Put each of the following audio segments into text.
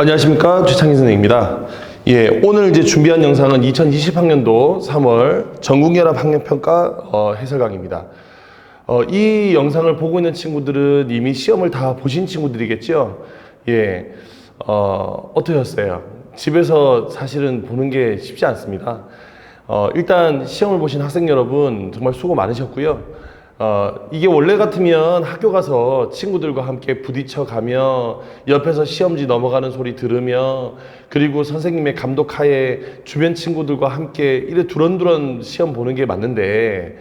안녕하십니까, 최창희 선생님입니다. 오늘 이제 준비한 영상은 2020학년도 3월 전국연합 학력평가 해설 강의입니다. 이 영상을 보고 있는 친구들은 이미 시험을 다 보신 친구들이겠죠? 어떠셨어요? 집에서 사실은 보는 게 쉽지 않습니다. 일단 시험을 보신 학생 여러분 정말 수고 많으셨고요. 이게 원래 같으면 학교 가서 친구들과 함께 부딪혀 가며 옆에서 시험지 넘어가는 소리 들으며 그리고 선생님의 감독하에 주변 친구들과 함께 이래 두런두런 시험 보는 게 맞는데,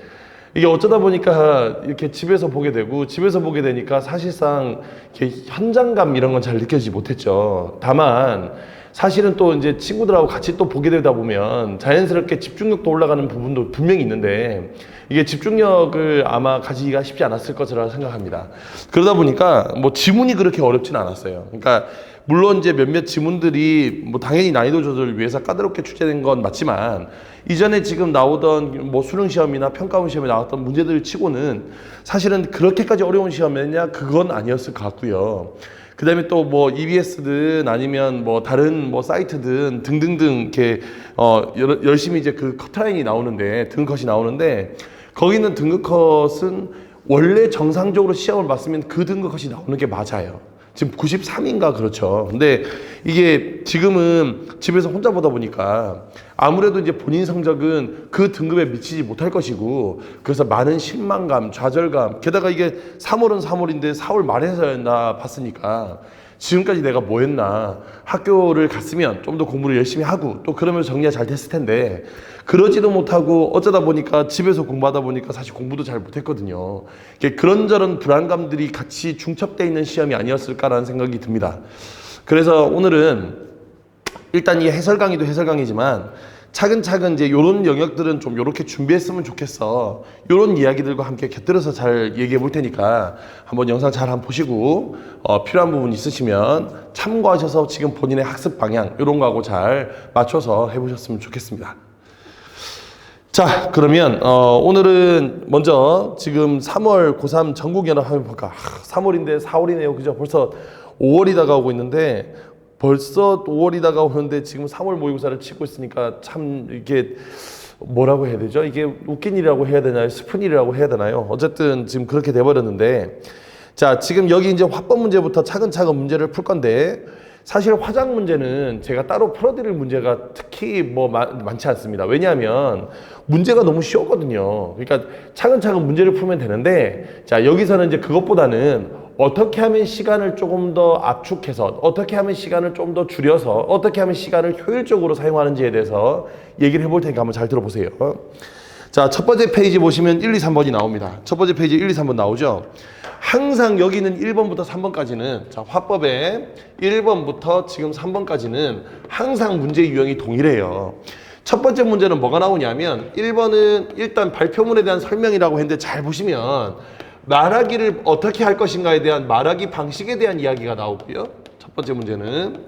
이게 어쩌다 보니까 이렇게 집에서 보게 되고, 집에서 보게 되니까 사실상 이렇게 현장감 이런 건 잘 느껴지지 못했죠. 다만 사실은 또 이제 친구들하고 같이 또 보게 되다 보면 자연스럽게 집중력도 올라가는 부분도 분명히 있는데, 이게 집중력을 아마 가지기가 쉽지 않았을 것이라 생각합니다. 그러다 보니까 뭐 지문이 그렇게 어렵지는 않았어요. 그러니까 물론 이제 몇몇 지문들이 뭐 당연히 난이도 조절을 위해서 까다롭게 출제된 건 맞지만, 이전에 지금 나오던 뭐 수능 시험이나 평가원 시험에 나왔던 문제들 치고는 사실은 그렇게까지 어려운 시험이냐, 그건 아니었을 것 같고요. 그 다음에 또 뭐 EBS든 아니면 뭐 다른 뭐 사이트든 등등등 이렇게 열심히 이제 그 커트라인이 나오는데, 등급컷이 나오는데, 거기는 등급컷은 원래 정상적으로 시험을 봤으면 그 등급컷이 나오는 게 맞아요. 지금 93인가 그렇죠. 근데 이게 지금은 집에서 혼자 보다 보니까 아무래도 이제 본인 성적은 그 등급에 미치지 못할 것이고, 그래서 많은 실망감, 좌절감, 게다가 이게 3월은 3월인데 4월 말에서나 봤으니까 지금까지 내가 뭐 했나, 학교를 갔으면 좀 더 공부를 열심히 하고 또 그러면 정리가 잘 됐을 텐데 그러지도 못하고 어쩌다 보니까 집에서 공부하다 보니까 사실 공부도 잘 못했거든요. 그런저런 불안감들이 같이 중첩되어 있는 시험이 아니었을까라는 생각이 듭니다. 그래서 오늘은 일단 이 해설 강의도 해설 강의지만 차근차근 이제 요런 영역들은 좀 요렇게 준비했으면 좋겠어, 요런 이야기들과 함께 곁들여서 잘 얘기해 볼 테니까 한번 영상 잘 한번 보시고 필요한 부분 있으시면 참고하셔서 지금 본인의 학습 방향 요런 거하고 잘 맞춰서 해보셨으면 좋겠습니다. 자, 그러면 오늘은 먼저 지금 3월 고3 전국연합학력평가 3월인데 4월이네요. 그죠? 벌써 5월이 다가오고 있는데, 벌써 5월이 다가오는데 지금 3월 모의고사를 치고 있으니까 참 이게 뭐라고 해야 되죠? 이게 웃긴 일이라고 해야 되나요? 슬픈 일이라고 해야 되나요? 어쨌든 지금 그렇게 돼버렸는데, 자, 지금 여기 이제 화법 문제부터 차근차근 문제를 풀 건데, 사실 화작 문제는 제가 따로 풀어드릴 문제가 특히 뭐 많지 않습니다. 왜냐하면 문제가 너무 쉬웠거든요. 그러니까 차근차근 문제를 풀면 되는데, 자, 여기서는 이제 그것보다는 어떻게 하면 시간을 조금 더 압축해서, 어떻게 하면 시간을 좀 더 줄여서, 어떻게 하면 시간을 효율적으로 사용하는지에 대해서 얘기를 해볼 테니까 한번 잘 들어보세요. 자, 첫 번째 페이지 보시면 1, 2, 3번이 나옵니다. 첫 번째 페이지 1, 2, 3번 나오죠. 항상 여기는 1번부터 3번까지는, 자, 화법에 1번부터 지금 3번까지는 항상 문제 유형이 동일해요. 첫 번째 문제는 뭐가 나오냐면, 1번은 일단 발표문에 대한 설명이라고 했는데, 잘 보시면 말하기를 어떻게 할 것인가에 대한 말하기 방식에 대한 이야기가 나오고요. 첫 번째 문제는.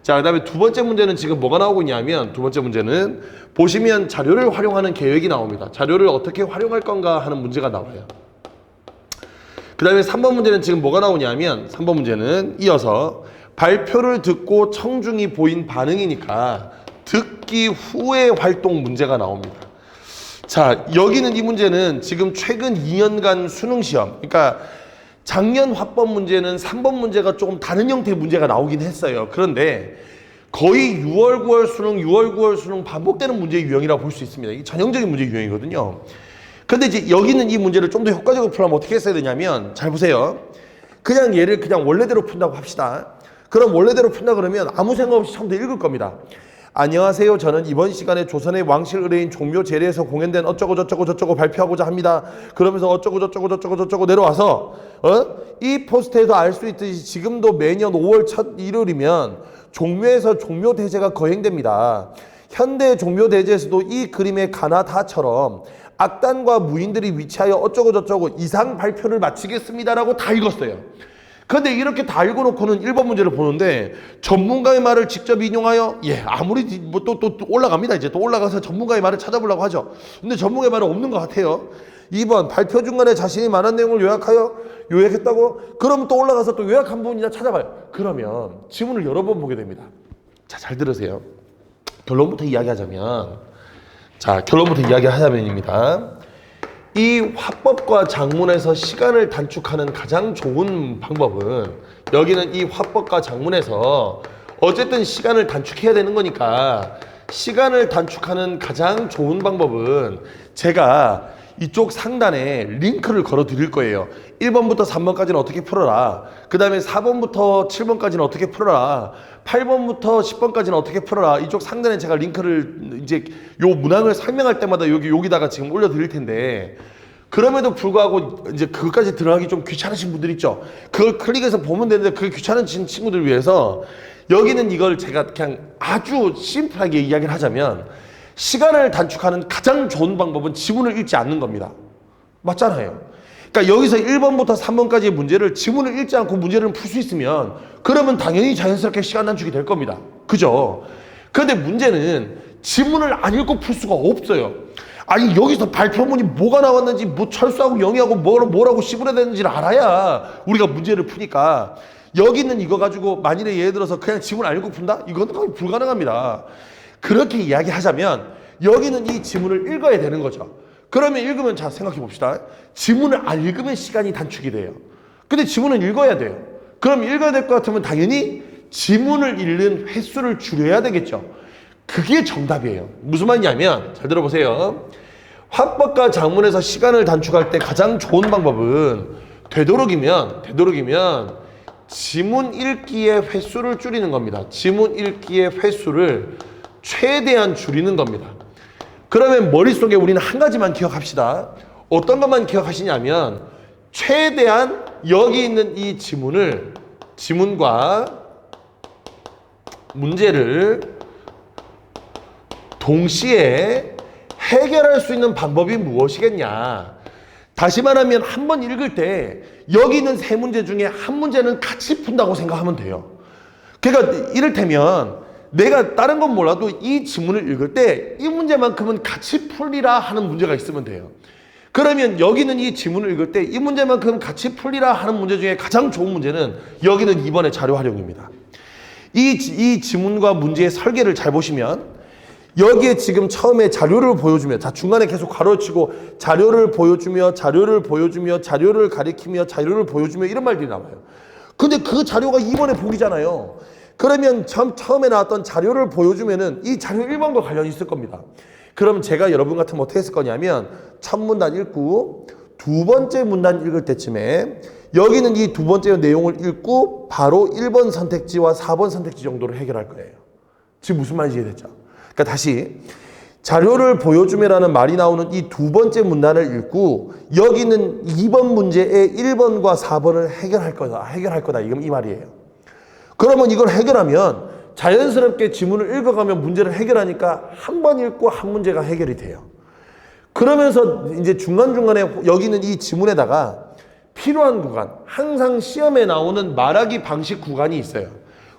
자, 그 다음에 두 번째 문제는 지금 뭐가 나오고 있냐면, 두 번째 문제는 보시면 자료를 활용하는 계획이 나옵니다. 자료를 어떻게 활용할 건가 하는 문제가 나와요. 그 다음에 3번 문제는 지금 뭐가 나오냐면, 3번 문제는 이어서 발표를 듣고 청중이 보인 반응이니까 듣기 후의 활동 문제가 나옵니다. 자, 여기는 이 문제는 지금 최근 2년간 수능 시험, 그러니까 작년 화법 문제는 3번 문제가 조금 다른 형태의 문제가 나오긴 했어요. 그런데 거의 6월, 9월 수능, 6월, 9월 수능 반복되는 문제 유형이라고 볼 수 있습니다. 이게 전형적인 문제 유형이거든요. 근데 이제 여기는 이 문제를 좀 더 효과적으로 풀려면 어떻게 했어야 되냐면, 잘 보세요. 그냥 얘를 그냥 원래대로 푼다고 합시다. 그럼 원래대로 푼다 그러면 아무 생각 없이 처음부터 읽을 겁니다. 안녕하세요. 저는 이번 시간에 조선의 왕실 의뢰인 종묘 제례에서 공연된 어쩌고 발표하고자 합니다. 그러면서 어쩌고 내려와서 이 포스터에도 알 수 있듯이 지금도 매년 5월 첫 일요일이면 종묘에서 종묘 대제가 거행됩니다. 현대 종묘 대제에서도 이 그림의 가나다처럼 악단과 무인들이 위치하여 어쩌고 이상 발표를 마치겠습니다라고 다 읽었어요. 근데 이렇게 다 읽어놓고는 1번 문제를 보는데 전문가의 말을 직접 인용하여 아무리 뭐 또 올라갑니다. 이제 또 올라가서 전문가의 말을 찾아보려고 하죠. 근데 전문가의 말은 없는 것 같아요. 2번 발표 중간에 자신이 말한 내용을 요약했다고? 그러면 또 올라가서 또 요약한 부분이나 찾아봐요. 그러면 지문을 여러 번 보게 됩니다. 자, 잘 들으세요. 결론부터 이야기하자면입니다. 이 화법과 작문에서 시간을 단축하는 가장 좋은 방법은, 여기는 이 화법과 작문에서 어쨌든 시간을 단축해야 되는 거니까 시간을 단축하는 가장 좋은 방법은 제가 이쪽 상단에 링크를 걸어 드릴 거예요. 1번부터 3번까지는 어떻게 풀어라. 그 다음에 4번부터 7번까지는 어떻게 풀어라. 8번부터 10번까지는 어떻게 풀어라. 이쪽 상단에 제가 링크를 이제 요 문항을 설명할 때마다 여기다가 지금 올려 드릴 텐데, 그럼에도 불구하고 이제 그것까지 들어가기 좀 귀찮으신 분들 있죠. 그걸 클릭해서 보면 되는데 그게 귀찮으신 친구들 위해서 여기는 이걸 제가 그냥 아주 심플하게 이야기를 하자면, 시간을 단축하는 가장 좋은 방법은 지문을 읽지 않는 겁니다. 맞잖아요. 그러니까 여기서 1번부터 3번까지의 문제를 지문을 읽지 않고 문제를 풀 수 있으면 그러면 당연히 자연스럽게 시간 단축이 될 겁니다. 그죠? 그런데 문제는 지문을 안 읽고 풀 수가 없어요. 아니, 여기서 발표문이 뭐가 나왔는지, 뭐 철수하고 영희하고 뭐라고 씹으려 되는지를 알아야 우리가 문제를 푸니까, 여기는 이거 가지고 만일에 예를 들어서 그냥 지문 안 읽고 푼다? 이건 거의 불가능합니다. 그렇게 이야기하자면 여기는 이 지문을 읽어야 되는 거죠. 그러면 읽으면, 자, 생각해 봅시다. 지문을 안 읽으면 시간이 단축이 돼요. 근데 지문은 읽어야 돼요. 그럼 읽어야 될 것 같으면 당연히 지문을 읽는 횟수를 줄여야 되겠죠. 그게 정답이에요. 무슨 말이냐면, 잘 들어보세요. 화법과 작문에서 시간을 단축할 때 가장 좋은 방법은 되도록이면 지문 읽기의 횟수를 줄이는 겁니다. 지문 읽기의 횟수를 최대한 줄이는 겁니다. 그러면 머릿속에 우리는 한 가지만 기억합시다. 어떤 것만 기억하시냐면, 최대한 여기 있는 이 지문과 문제를 동시에 해결할 수 있는 방법이 무엇이겠냐. 다시 말하면 한 번 읽을 때 여기 있는 세 문제 중에 한 문제는 같이 푼다고 생각하면 돼요. 그러니까 이를테면 내가 다른 건 몰라도 이 지문을 읽을 때 이 문제만큼은 같이 풀리라 하는 문제가 있으면 돼요. 그러면 여기는 이 지문을 읽을 때 이 문제만큼 같이 풀리라 하는 문제 중에 가장 좋은 문제는 여기는 2번의 자료 활용입니다. 이 지문과 문제의 설계를 잘 보시면 여기에 지금 처음에 자료를 보여주며, 자, 중간에 계속 괄호 치고 자료를 보여주며 자료를 가리키며 자료를 보여주며 이런 말들이 나와요. 근데 그 자료가 2번의 보기잖아요. 그러면 처음에 나왔던 자료를 보여주면은 이 자료 1번과 관련이 있을 겁니다. 그럼 제가 여러분 같으면 어떻게 했을 거냐면, 첫 문단 읽고 두 번째 문단 읽을 때쯤에 여기는 이 두 번째 내용을 읽고 바로 1번 선택지와 4번 선택지 정도를 해결할 거예요. 지금 무슨 말인지 이해됐죠? 그러니까 다시, 자료를 보여주며라는 말이 나오는 이 두 번째 문단을 읽고 여기는 2번 문제의 1번과 4번을 해결할 거다. 이건 이 말이에요. 그러면 이걸 해결하면 자연스럽게 지문을 읽어가면 문제를 해결하니까 한 번 읽고 한 문제가 해결이 돼요. 그러면서 이제 중간중간에 여기는 이 지문에다가 필요한 구간, 항상 시험에 나오는 말하기 방식 구간이 있어요.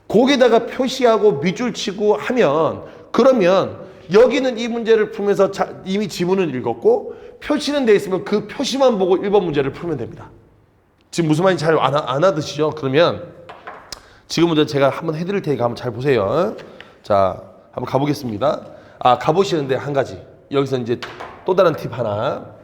거기다가 표시하고 밑줄 치고 하면, 그러면 여기는 이 문제를 풀면서 이미 지문을 읽었고 표시는 돼 있으면 그 표시만 보고 1번 문제를 풀면 됩니다. 지금 무슨 말인지 잘 안 하드시죠? 그러면 지금부터 제가 한번 해드릴 테니까 한번 잘 보세요. 자, 한번 가보겠습니다. 가보시는데 한 가지, 여기서 이제 또 다른 팁 하나.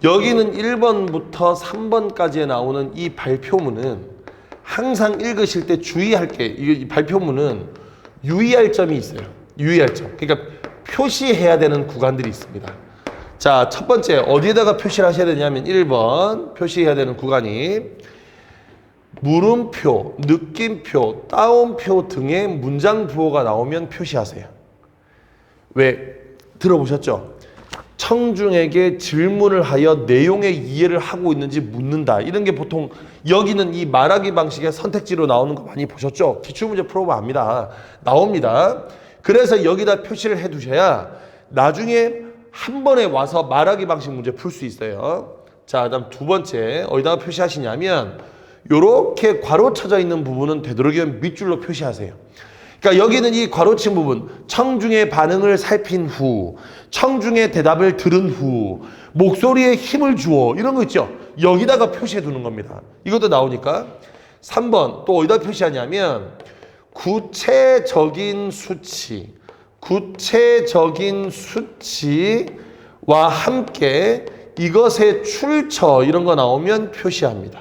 여기는 1번부터 3번까지에 나오는 이 발표문은 항상 읽으실 때 주의할 게, 이 발표문은 유의할 점이 있어요. 유의할 점. 그러니까 표시해야 되는 구간들이 있습니다. 자, 첫 번째 어디에다가 표시를 하셔야 되냐면 1번 표시해야 되는 구간이 물음표, 느낌표, 따옴표 등의 문장 부호가 나오면 표시하세요. 왜? 들어보셨죠? 청중에게 질문을 하여 내용의 이해를 하고 있는지 묻는다. 이런 게 보통 여기는 이 말하기 방식의 선택지로 나오는 거 많이 보셨죠? 기출문제 풀어보면 압니다. 나옵니다. 그래서 여기다 표시를 해두셔야 나중에 한 번에 와서 말하기 방식 문제 풀 수 있어요. 자, 그다음 두 번째 어디다가 표시하시냐면 요렇게 괄호쳐져 있는 부분은 되도록이면 밑줄로 표시하세요. 그러니까 여기는 이 괄호친 부분, 청중의 반응을 살핀 후, 청중의 대답을 들은 후, 목소리에 힘을 주어, 이런 거 있죠. 여기다가 표시해 두는 겁니다. 이것도 나오니까. 3번 또 어디다 표시하냐면 구체적인 수치와 함께 이것의 출처 이런 거 나오면 표시합니다.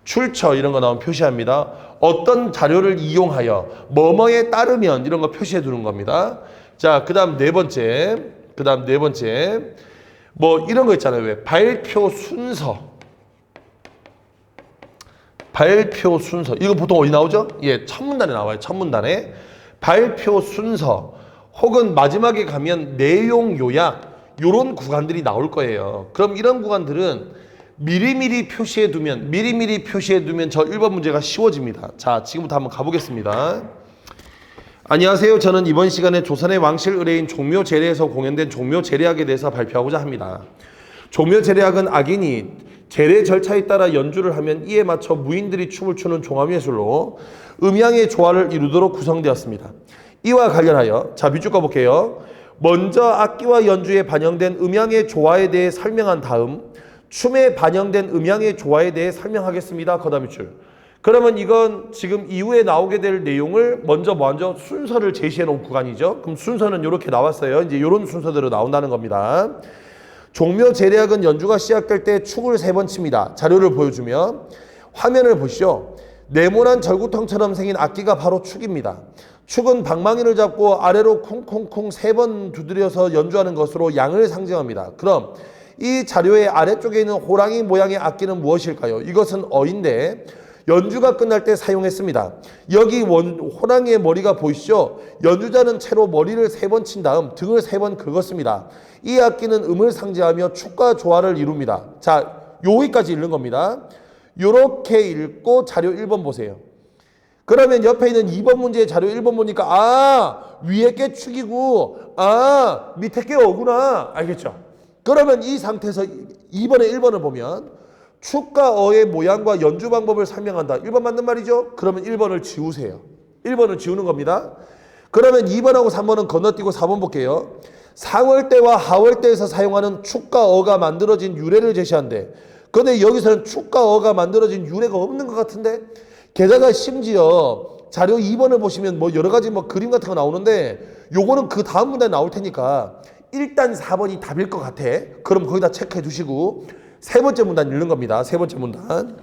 출처 이런 거 나오면 표시합니다. 어떤 자료를 이용하여 뭐뭐에 따르면 이런 거 표시해 두는 겁니다. 자, 그다음 네 번째 뭐 이런 거 있잖아요. 왜? 발표 순서 이거 보통 어디 나오죠? 예, 첫문단에 나와요. 첫문단에 발표 순서 혹은 마지막에 가면 내용 요약 요런 구간들이 나올 거예요. 그럼 이런 구간들은 미리미리 표시해 두면 저 1번 문제가 쉬워집니다. 자, 지금부터 한번 가보겠습니다. 안녕하세요. 저는 이번 시간에 조선의 왕실 의뢰인 종묘제례에서 공연된 종묘제례학에 대해서 발표하고자 합니다. 종묘제례학은 악인이 제례 절차에 따라 연주를 하면 이에 맞춰 무인들이 춤을 추는 종합예술로 음향의 조화를 이루도록 구성되었습니다. 이와 관련하여 자, 밑줄 꺼볼게요. 먼저 악기와 연주에 반영된 음향의 조화에 대해 설명한 다음 춤에 반영된 음향의 조화에 대해 설명하겠습니다. 거다음 밑줄. 그러면 이건 지금 이후에 나오게 될 내용을 먼저 순서를 제시해 놓은 구간이죠. 그럼 순서는 이렇게 나왔어요. 이제 이런 순서대로 나온다는 겁니다. 종묘제례학은 연주가 시작될 때 축을 3번 칩니다. 자료를 보여주면 화면을 보시죠. 네모난 절구통처럼 생긴 악기가 바로 축입니다. 축은 방망이를 잡고 아래로 쿵쿵쿵 3번 두드려서 연주하는 것으로 양을 상징합니다. 그럼 이 자료의 아래쪽에 있는 호랑이 모양의 악기는 무엇일까요? 이것은 어인데 연주가 끝날 때 사용했습니다. 여기 호랑이의 머리가 보이시죠? 연주자는 채로 머리를 3번 친 다음 등을 3번 긁었습니다. 이 악기는 음을 상징하며 축과 조화를 이룹니다. 자, 여기까지 읽는 겁니다. 요렇게 읽고 자료 1번 보세요. 그러면 옆에 있는 2번 문제의 자료 1번 보니까 위에 게 축이고 밑에 게 어구나. 알겠죠? 그러면 이 상태에서 2번에 1번을 보면 축과 어의 모양과 연주 방법을 설명한다. 1번 맞는 말이죠? 그러면 1번을 지우세요. 1번을 지우는 겁니다. 그러면 2번하고 3번은 건너뛰고 4번 볼게요. 상월대와 하월대에서 사용하는 축과 어가 만들어진 유래를 제시한대. 그런데 여기서는 축과 어가 만들어진 유래가 없는 것 같은데? 게다가 심지어 자료 2번을 보시면 뭐 여러 가지 뭐 그림 같은 거 나오는데 요거는 그 다음 문단에 나올 테니까 일단 4번이 답일 것 같아. 그럼 거기다 체크해 두시고 세 번째 문단 읽는 겁니다. 세 번째 문단.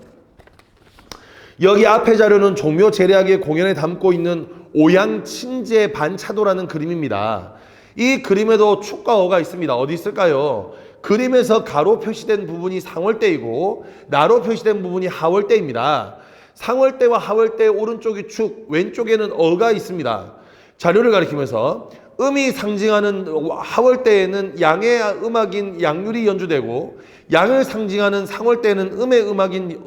여기 앞에 자료는 종묘제례학의 공연에 담고 있는 오양친제 반차도라는 그림입니다. 이 그림에도 축과 어가 있습니다. 어디 있을까요? 그림에서 가로 표시된 부분이 상월대이고 나로 표시된 부분이 하월대입니다. 상월대와 하월대 오른쪽이 축, 왼쪽에는 어가 있습니다. 자료를 가리키면서 음이 상징하는 하월대에는 양의 음악인 양률이 연주되고 양을 상징하는 상월대에는 음의 음악인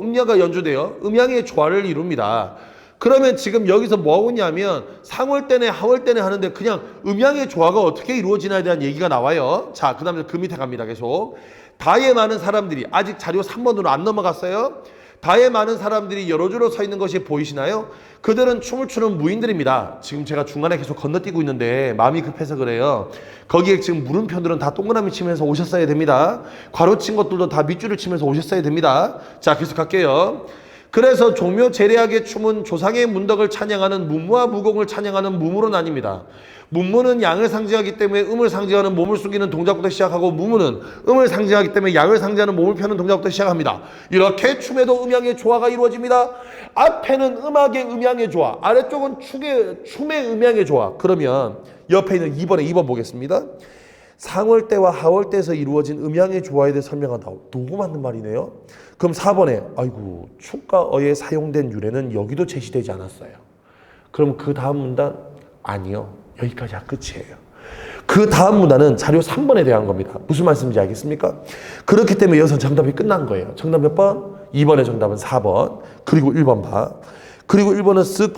음녀가 연주되어 음양의 조화를 이룹니다. 그러면 지금 여기서 뭐하고 있냐면 상월대네 하월대네 하는데 그냥 음양의 조화가 어떻게 이루어지나에 대한 얘기가 나와요. 자, 그 다음에 그 밑에 갑니다. 계속. 다의 많은 사람들이 아직 자료 3번으로 안 넘어갔어요. 다의 많은 사람들이 여러 줄로 서 있는 것이 보이시나요? 그들은 춤을 추는 무인들입니다. 지금 제가 중간에 계속 건너뛰고 있는데 마음이 급해서 그래요. 거기에 지금 물음표들은 다 동그라미 치면서 오셨어야 됩니다. 괄호 친 것들도 다 밑줄을 치면서 오셨어야 됩니다. 자, 계속 갈게요. 그래서 종묘제례학의 춤은 조상의 문덕을 찬양하는 문무와 무공을 찬양하는 무무로 나뉩니다. 문무는 양을 상징하기 때문에 음을 상징하는 몸을 숙이는 동작부터 시작하고 무무는 음을 상징하기 때문에 양을 상징하는 몸을 펴는 동작부터 시작합니다. 이렇게 춤에도 음양의 조화가 이루어집니다. 앞에는 음악의 음양의 조화, 아래쪽은 춤의 음양의 조화. 그러면 옆에 있는 2번 보겠습니다. 상월대와 하월대에서 이루어진 음양의 조화에 대해 설명한다. 누구 맞는 말이네요? 그럼 4번에 아이고 축과 어에 사용된 유래는 여기도 제시되지 않았어요. 그럼 그 다음 문단 아니요. 여기까지 끝이에요. 그 다음 문단은 자료 3번에 대한 겁니다. 무슨 말씀인지 알겠습니까? 그렇기 때문에 여기서 정답이 끝난 거예요. 정답 몇 번? 2번의 정답은 4번. 그리고 1번 봐. 그리고 1번은 쓱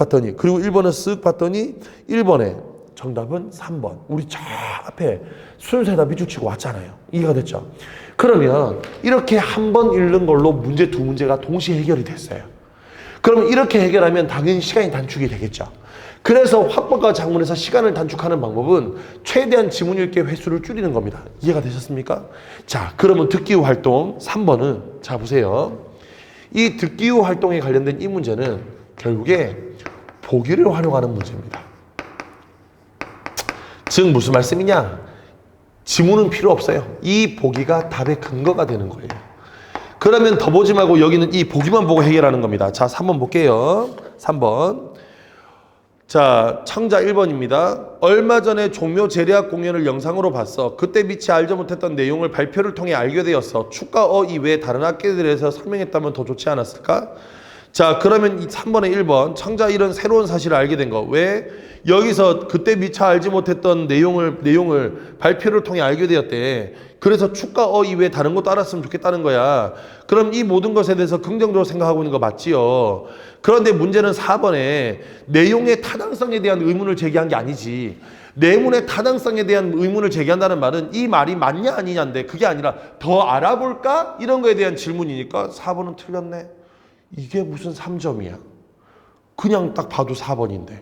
봤더니 1번에 정답은 3번. 우리 저 앞에 순서에다 밑줄 치고 왔잖아요. 이해가 됐죠? 그러면 이렇게 한 번 읽는 걸로 문제 두 문제가 동시에 해결이 됐어요. 그럼 이렇게 해결하면 당연히 시간이 단축이 되겠죠. 그래서 화법과 작문에서 시간을 단축하는 방법은 최대한 지문 읽기 횟수를 줄이는 겁니다. 이해가 되셨습니까? 자, 그러면 듣기 후 활동 3번은 자 보세요. 이 듣기 후 활동에 관련된 이 문제는 결국에 보기를 활용하는 문제입니다. 즉 무슨 말씀이냐? 지문은 필요 없어요. 이 보기가 답의 근거가 되는 거예요. 그러면 더 보지 말고 여기는 이 보기만 보고 해결하는 겁니다. 자, 3번 볼게요. 3번. 자, 청자 1번입니다. 얼마 전에 종묘 재래악 공연을 영상으로 봤어. 그때 미처 알지 못했던 내용을 발표를 통해 알게 되었어. 축과 이외에 다른 학계들에서 설명했다면 더 좋지 않았을까? 자, 그러면 이 3번의 1번. 청자 1은 새로운 사실을 알게 된 거. 왜? 여기서 그때 미처 알지 못했던 내용을 발표를 통해 알게 되었대. 그래서 축과 이외에 다른 것도 알았으면 좋겠다는 거야. 그럼 이 모든 것에 대해서 긍정적으로 생각하고 있는 거 맞지요? 그런데 문제는 4번에 내용의 타당성에 대한 의문을 제기한 게 아니지. 내문의 타당성에 대한 의문을 제기한다는 말은 이 말이 맞냐 아니냐인데 그게 아니라 더 알아볼까? 이런 거에 대한 질문이니까 4번은 틀렸네. 이게 무슨 3점이야? 그냥 딱 봐도 4번인데.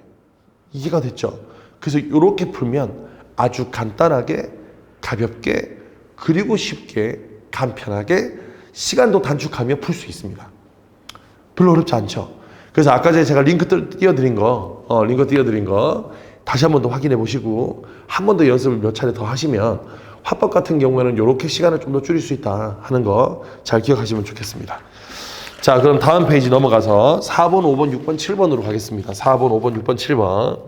이해가 됐죠? 그래서 이렇게 풀면 아주 간단하게, 가볍게, 그리고 쉽게, 간편하게 시간도 단축하며 풀 수 있습니다. 별로 어렵지 않죠? 그래서 아까 전에 제가 링크 띄워드린 거 다시 한 번 더 확인해 보시고 한 번 더 연습을 몇 차례 더 하시면 화법 같은 경우에는 이렇게 시간을 좀 더 줄일 수 있다 하는 거 잘 기억하시면 좋겠습니다. 자, 그럼 다음 페이지 넘어가서 4번, 5번, 6번, 7번으로 가겠습니다. 4번, 5번, 6번, 7번.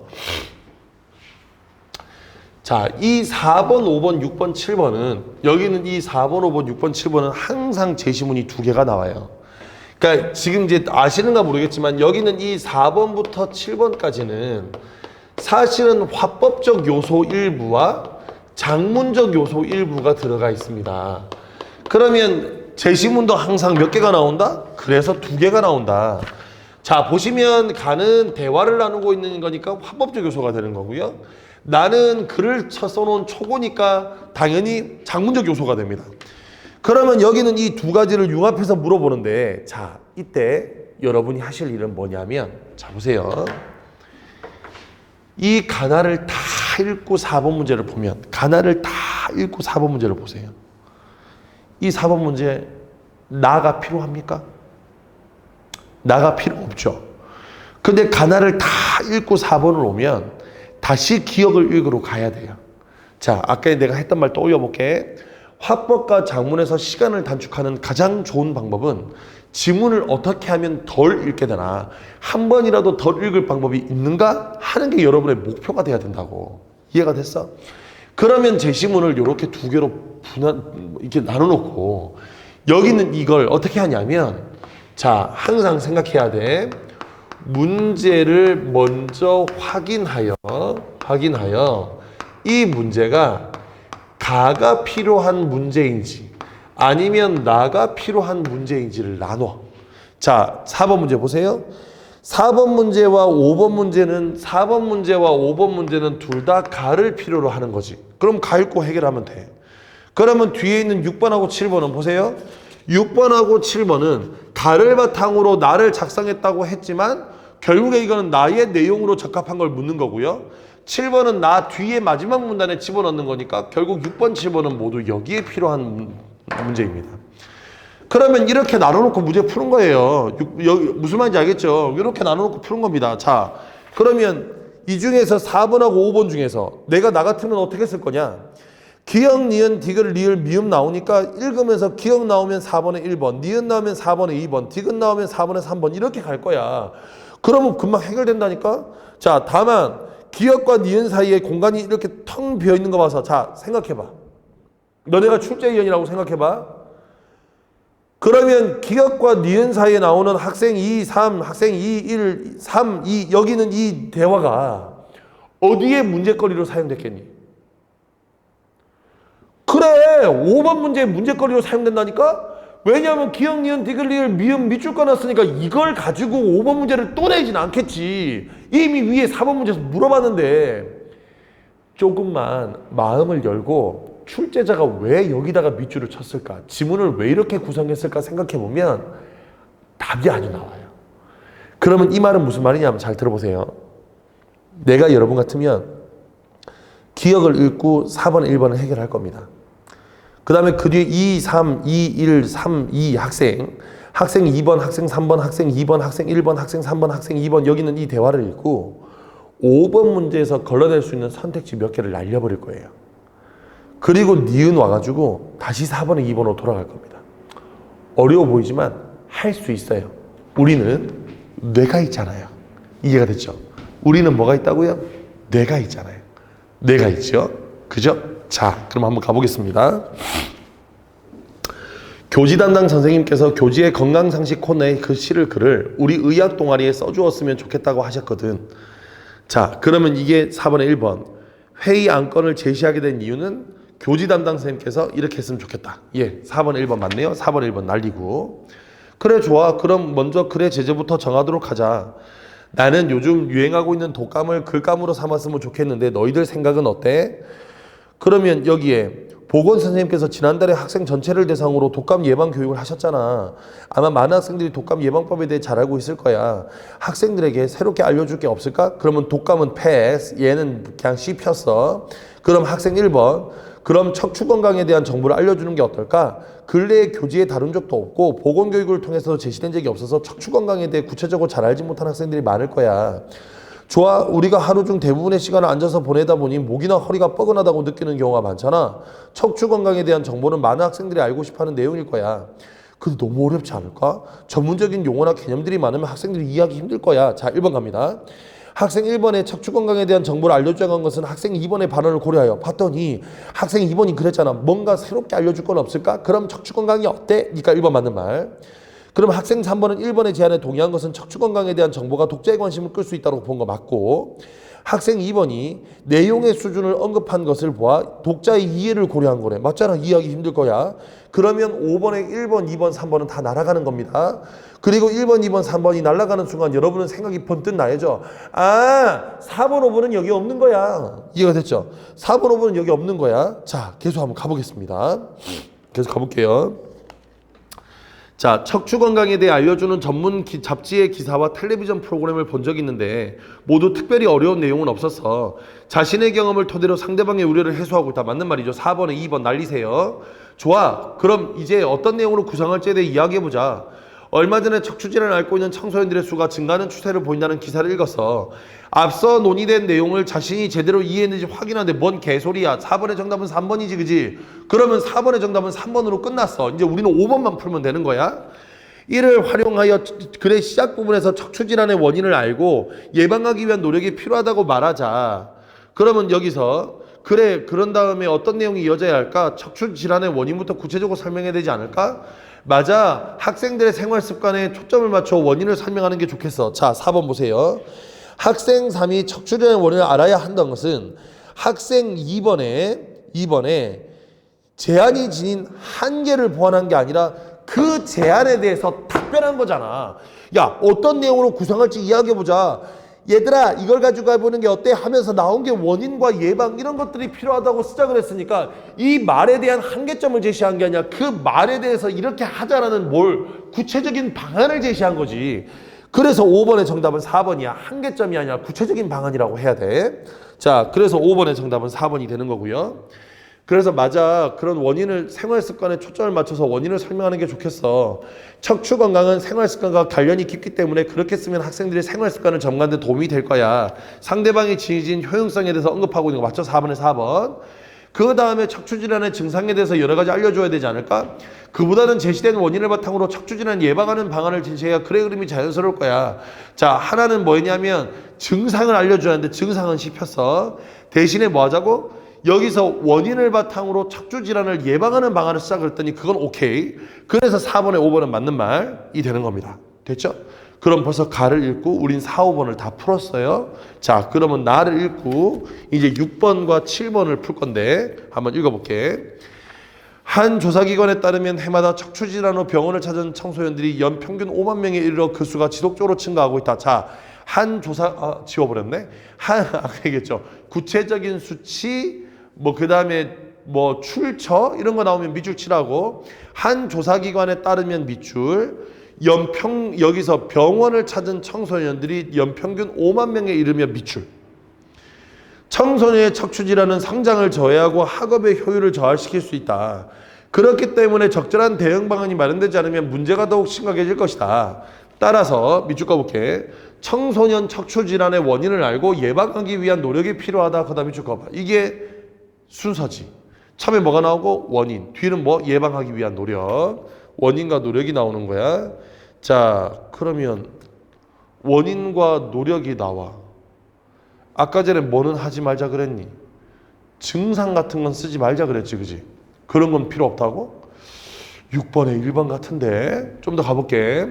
자, 이 4번, 5번, 6번, 7번은 여기는 이 4번, 5번, 6번, 7번은 항상 제시문이 두 개가 나와요. 그러니까 지금 이제 아시는가 모르겠지만 여기는 이 4번부터 7번까지는 사실은 화법적 요소 일부와 작문적 요소 일부가 들어가 있습니다. 그러면 제시문도 항상 몇 개가 나온다? 그래서 두 개가 나온다. 자, 보시면 가는 대화를 나누고 있는 거니까 화법적 요소가 되는 거고요. 나는 글을 써놓은 초고니까 당연히 작문적 요소가 됩니다. 그러면 여기는 이 두 가지를 융합해서 물어보는데, 자, 이때 여러분이 하실 일은 뭐냐면, 자, 보세요. 이 가나를 다 읽고 4번 문제를 보면, 가나를 다 읽고 4번 문제를 보세요. 이 4번 문제, 나가 필요합니까? 나가 필요 없죠. 근데 가나를 다 읽고 4번을 오면, 다시 기억을 읽으러 가야 돼요. 자, 아까 내가 했던 말 떠올려 볼게. 화법과 작문에서 시간을 단축하는 가장 좋은 방법은 지문을 어떻게 하면 덜 읽게 되나, 한 번이라도 덜 읽을 방법이 있는가 하는 게 여러분의 목표가 돼야 된다고. 이해가 됐어? 그러면 제시문을 이렇게 두 개로 이렇게 나눠놓고 여기는 이걸 어떻게 하냐면, 자, 항상 생각해야 돼. 문제를 먼저 확인하여 이 문제가 가가 필요한 문제인지 아니면 나가 필요한 문제인지를 나눠. 자, 4번 문제 보세요. 4번 문제와 5번 문제는 4번 문제와 5번 문제는 둘 다 가를 필요로 하는 거지. 그럼 가 읽고 해결하면 돼. 그러면 뒤에 있는 6번하고 7번은 보세요. 6번하고 7번은 가를 바탕으로 나를 작성했다고 했지만 결국에 이거는 나의 내용으로 적합한 걸 묻는 거고요. 7번은 나 뒤에 마지막 문단에 집어넣는 거니까 결국 6번, 7번은 모두 여기에 필요한 문제입니다. 그러면 이렇게 나눠놓고 문제 푸는 거예요. 무슨 말인지 알겠죠? 이렇게 나눠놓고 푸는 겁니다. 자, 그러면 이 중에서 4번하고 5번 중에서 내가 나 같으면 어떻게 쓸 거냐? 기역, 니은, 디귿, 리을, 미음 나오니까 읽으면서 기역 나오면 4번에 1번, 니은 나오면 4번에 2번, 디귿 나오면 4번에 3번 이렇게 갈 거야. 그러면 금방 해결된다니까? 자, 다만 기역과 니은 사이에 공간이 이렇게 텅 비어 있는 거 봐서 자, 생각해봐. 너네가 출제위원이라고 생각해봐. 그러면 기역과 니은 사이에 나오는 학생 2, 3, 학생 2, 1, 3, 2 여기는 이 대화가 어디에 문제거리로 사용됐겠니? 그래, 5번 문제에 문제거리로 사용된다니까? 왜냐하면 기역, 니은, 디귿, 리을, 미음 밑줄 꺼놨으니까 이걸 가지고 5번 문제를 또 내진 않겠지. 이미 위에 4번 문제에서 물어봤는데. 조금만 마음을 열고 출제자가 왜 여기다가 밑줄을 쳤을까? 지문을 왜 이렇게 구성했을까 생각해보면 답이 아주 나와요. 그러면 이 말은 무슨 말이냐면 잘 들어보세요. 내가 여러분 같으면 기억을 읽고 4번, 1번을 해결할 겁니다. 그 다음에 그 뒤에 2, 3, 2, 1, 3, 2 학생 2번, 학생 3번, 학생 2번, 학생 1번, 학생 3번, 학생 2번 여기는 이 대화를 읽고 5번 문제에서 걸러낼 수 있는 선택지 몇 개를 날려버릴 거예요. 그리고 니은 와가지고 다시 4번에 2번으로 돌아갈 겁니다. 어려워 보이지만 할 수 있어요. 우리는 뇌가 있잖아요. 이해가 됐죠? 우리는 뭐가 있다고요? 뇌가 있잖아요. 뇌가 있죠? 그죠? 자, 그럼 한번 가보겠습니다. 교지 담당 선생님께서 교지의 건강상식 코너에 그 글을 우리 의학 동아리에 써주었으면 좋겠다고 하셨거든. 자, 그러면 이게 4번에 1번. 회의 안건을 제시하게 된 이유는 교지 담당 선생님께서 이렇게 했으면 좋겠다. 예, 4번에 1번 맞네요. 4번에 1번 날리고. 그래, 좋아. 그럼 먼저 글의 제재부터 정하도록 하자. 나는 요즘 유행하고 있는 독감을 글감으로 삼았으면 좋겠는데 너희들 생각은 어때? 그러면 여기에 보건선생님께서 지난달에 학생 전체를 대상으로 독감 예방 교육을 하셨잖아. 아마 많은 학생들이 독감 예방법에 대해 잘 알고 있을 거야. 학생들에게 새롭게 알려줄 게 없을까? 그러면 독감은 패스, 얘는 그냥 씹혔어. 그럼 학생 1번, 그럼 척추 건강에 대한 정보를 알려주는 게 어떨까? 근래에 교지에 다룬 적도 없고 보건교육을 통해서 제시된 적이 없어서 척추 건강에 대해 구체적으로 잘 알지 못한 학생들이 많을 거야. 좋아, 우리가 하루 중 대부분의 시간을 앉아서 보내다 보니 목이나 허리가 뻐근하다고 느끼는 경우가 많잖아. 척추 건강에 대한 정보는 많은 학생들이 알고 싶어하는 내용일 거야. 근데 너무 어렵지 않을까? 전문적인 용어나 개념들이 많으면 학생들이 이해하기 힘들 거야. 자, 1번 갑니다. 학생 1번에 척추 건강에 대한 정보를 알려주자고 한 것은 학생 2번의 발언을 고려하여 봤더니 학생 2번이 그랬잖아. 뭔가 새롭게 알려줄 건 없을까? 그럼 척추 건강이 어때? 그러니까 1번 맞는 말. 그럼 학생 3번은 1번의 제안에 동의한 것은 척추 건강에 대한 정보가 독자의 관심을 끌 수 있다고 본 거 맞고, 학생 2번이 내용의 수준을 언급한 것을 보아 독자의 이해를 고려한 거래. 맞잖아. 이해하기 힘들 거야. 그러면 5번에 1번, 2번, 3번은 다 날아가는 겁니다. 그리고 1번, 2번, 3번이 날아가는 순간 여러분은 생각이 번뜩 나야죠. 아, 4번, 5번은 여기 없는 거야. 이해가 됐죠? 4번, 5번은 여기 없는 거야. 자, 계속 한번 가보겠습니다. 계속 가볼게요. 자, 척추 건강에 대해 알려주는 전문 잡지의 기사와 텔레비전 프로그램을 본 적이 있는데 모두 특별히 어려운 내용은 없었어. 자신의 경험을 토대로 상대방의 우려를 해소하고 있다. 맞는 말이죠. 4번에 2번 날리세요. 좋아. 그럼 이제 어떤 내용으로 구성할지에 대해 이야기해보자. 얼마 전에 척추질환을 앓고 있는 청소년들의 수가 증가하는 추세를 보인다는 기사를 읽었어. 앞서 논의된 내용을 자신이 제대로 이해했는지 확인하는데 뭔 개소리야. 4번의 정답은 3번이지, 그지? 그러면 4번의 정답은 3번으로 끝났어. 이제 우리는 5번만 풀면 되는 거야. 이를 활용하여 글의 시작 부분에서 척추질환의 원인을 알고 예방하기 위한 노력이 필요하다고 말하자. 그러면 여기서 그래, 그런 다음에 어떤 내용이 이어져야 할까? 척추질환의 원인부터 구체적으로 설명해야 되지 않을까? 맞아. 학생들의 생활 습관에 초점을 맞춰 원인을 설명하는 게 좋겠어. 자, 4번 보세요. 학생 3이 척추질환의 원인을 알아야 한다는 것은 학생 2번에 제한이 지닌 한계를 보완한 게 아니라 그 제한에 대해서 답변한 거잖아. 야, 어떤 내용으로 구성할지 이야기해보자. 얘들아, 이걸 가지고 해보는 게 어때? 하면서 나온 게 원인과 예방 이런 것들이 필요하다고 시작을 했으니까 이 말에 대한 한계점을 제시한 게 아니라 그 말에 대해서 이렇게 하자라는 구체적인 방안을 제시한 거지. 그래서 5번의 정답은 4번이야. 한계점이 아니라 구체적인 방안이라고 해야 돼. 자, 그래서 5번의 정답은 4번이 되는 거고요. 그래서 맞아. 그런 원인을 생활 습관에 초점을 맞춰서 원인을 설명하는 게 좋겠어. 척추 건강은 생활 습관과 관련이 깊기 때문에 그렇게 쓰면 학생들이 생활 습관을 점가하는 데 도움이 될 거야. 상대방이 지니진 효용성에 대해서 언급하고 있는 거 맞죠? 4번에 4번. 그 다음에 척추질환의 증상에 대해서 여러 가지 알려줘야 되지 않을까? 그보다는 제시된 원인을 바탕으로 척추질환 예방하는 방안을 제시해야 글의 그림이 자연스러울 거야. 자, 하나는 뭐냐면 증상을 알려줘야 하는데 증상은 씹혔어. 대신에 뭐 하자고? 여기서 원인을 바탕으로 척추질환을 예방하는 방안을 시작을 했더니 그건 오케이. 그래서 4번에 5번은 맞는 말이 되는 겁니다. 됐죠? 그럼 벌써 가를 읽고 우린 4, 5번을 다 풀었어요. 자, 그러면 나를 읽고 이제 6번과 7번을 풀 건데 한번 읽어볼게. 한 조사기관에 따르면 해마다 척추질환으로 병원을 찾은 청소년들이 연평균 5만 명에 이르러 그 수가 지속적으로 증가하고 있다. 자, 한 조사 지워버렸네. 아까 얘기했죠. 구체적인 수치 뭐 그 다음에 뭐 출처 이런 거 나오면 밑줄 치라고. 한 조사기관에 따르면 밑줄. 여기서 병원을 찾은 청소년들이 연평균 5만 명에 이르면 밑줄. 청소년의 척추질환은 성장을 저해하고 학업의 효율을 저하시킬 수 있다. 그렇기 때문에 적절한 대응 방안이 마련되지 않으면 문제가 더욱 심각해질 것이다. 따라서 밑줄 꺼볼게. 청소년 척추질환의 원인을 알고 예방하기 위한 노력이 필요하다. 그 다음 밑줄 꺼봐. 이게 순서지. 처음에 뭐가 나오고 원인, 뒤는 뭐 예방하기 위한 노력. 원인과 노력이 나오는 거야. 자, 그러면 원인과 노력이 나와. 아까 전에 뭐는 하지 말자 그랬니? 증상 같은 건 쓰지 말자 그랬지, 그지? 그런 건 필요 없다고? 6번에 1번 같은데 좀 더 가볼게.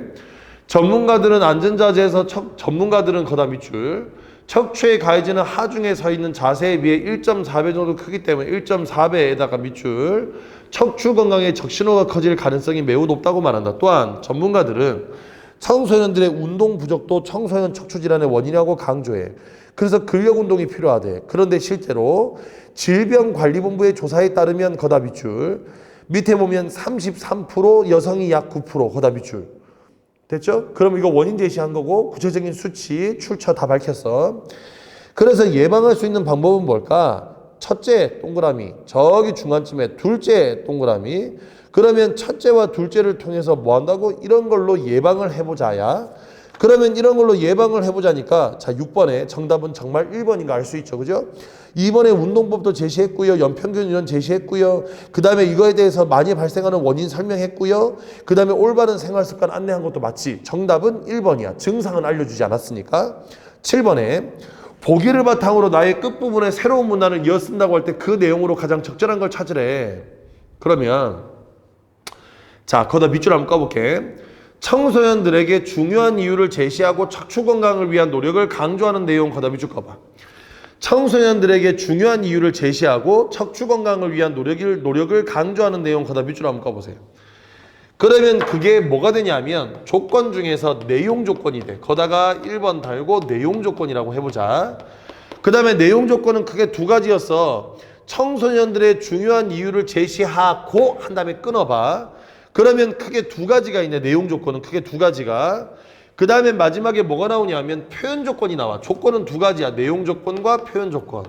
전문가들은 안전자재에서 전문가들은 거다 밑줄. 척추에 가해지는 하중에 서 있는 자세에 비해 1.4배 정도 크기 때문에 1.4배에다가 밑줄. 척추 건강에 적신호가 커질 가능성이 매우 높다고 말한다. 또한 전문가들은 청소년들의 운동 부족도 청소년 척추 질환의 원인이라고 강조해. 그래서 근력 운동이 필요하대. 그런데 실제로 질병관리본부의 조사에 따르면 거다 밑줄. 밑에 보면 33% 여성이 약 9% 거다 밑줄. 됐죠? 그럼 이거 원인 제시한 거고 구체적인 수치, 출처 다 밝혔어. 그래서 예방할 수 있는 방법은 뭘까? 첫째 동그라미, 저기 중간쯤에 둘째 동그라미. 그러면 첫째와 둘째를 통해서 뭐 한다고? 이런 걸로 예방을 해보자야. 그러면 이런 걸로 예방을 해보자니까 자 6번에 정답은 정말 1번인가 알 수 있죠. 그죠? 2번에 운동법도 제시했고요. 연평균 이론 제시했고요. 그 다음에 이거에 대해서 많이 발생하는 원인 설명했고요. 그 다음에 올바른 생활습관 안내한 것도 맞지. 정답은 1번이야. 증상은 알려주지 않았으니까. 7번에 보기를 바탕으로 나의 끝부분에 새로운 문단을 이어쓴다고 할 때 그 내용으로 가장 적절한 걸 찾으래. 그러면 자 거기다 밑줄 한번 꺼볼게. 청소년들에게 중요한 이유를 제시하고 척추 건강을 위한 노력을 강조하는 내용 거기다 밑줄 꺼봐. 청소년들에게 중요한 이유를 제시하고 척추 건강을 위한 노력을 강조하는 내용 거기다 밑줄 한번 꺼보세요. 그러면 그게 뭐가 되냐면 조건 중에서 내용 조건이 돼. 거다가 1번 달고 내용 조건이라고 해보자. 그 다음에 내용 조건은 크게 두 가지였어. 청소년들의 중요한 이유를 제시하고 한 다음에 끊어봐. 그러면 크게 두 가지가 있네. 내용 조건은 크게 두 가지가. 그 다음에 마지막에 뭐가 나오냐면 표현 조건이 나와. 조건은 두 가지야. 내용 조건과 표현 조건.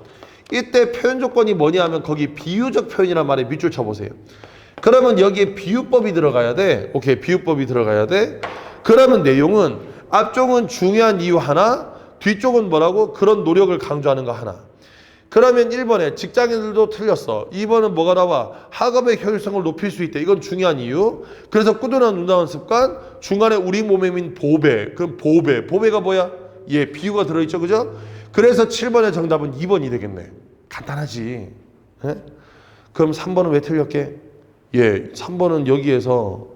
이때 표현 조건이 뭐냐 하면 거기 비유적 표현이란 말에 밑줄 쳐보세요. 그러면 여기에 비유법이 들어가야 돼. 오케이, 비유법이 들어가야 돼. 그러면 내용은 앞쪽은 중요한 이유 하나, 뒤쪽은 뭐라고? 그런 노력을 강조하는 거 하나. 그러면 1번에 직장인들도 틀렸어. 2번은 뭐가 나와? 학업의 효율성을 높일 수 있대. 이건 중요한 이유. 그래서 꾸준한 운동하는 습관, 중간에 우리 몸에 있는 보배. 그럼 보배. 보배가 뭐야? 예, 비유가 들어있죠. 그죠? 그래서 7번의 정답은 2번이 되겠네. 간단하지. 예? 그럼 3번은 왜 틀렸게? 예, 3번은 여기에서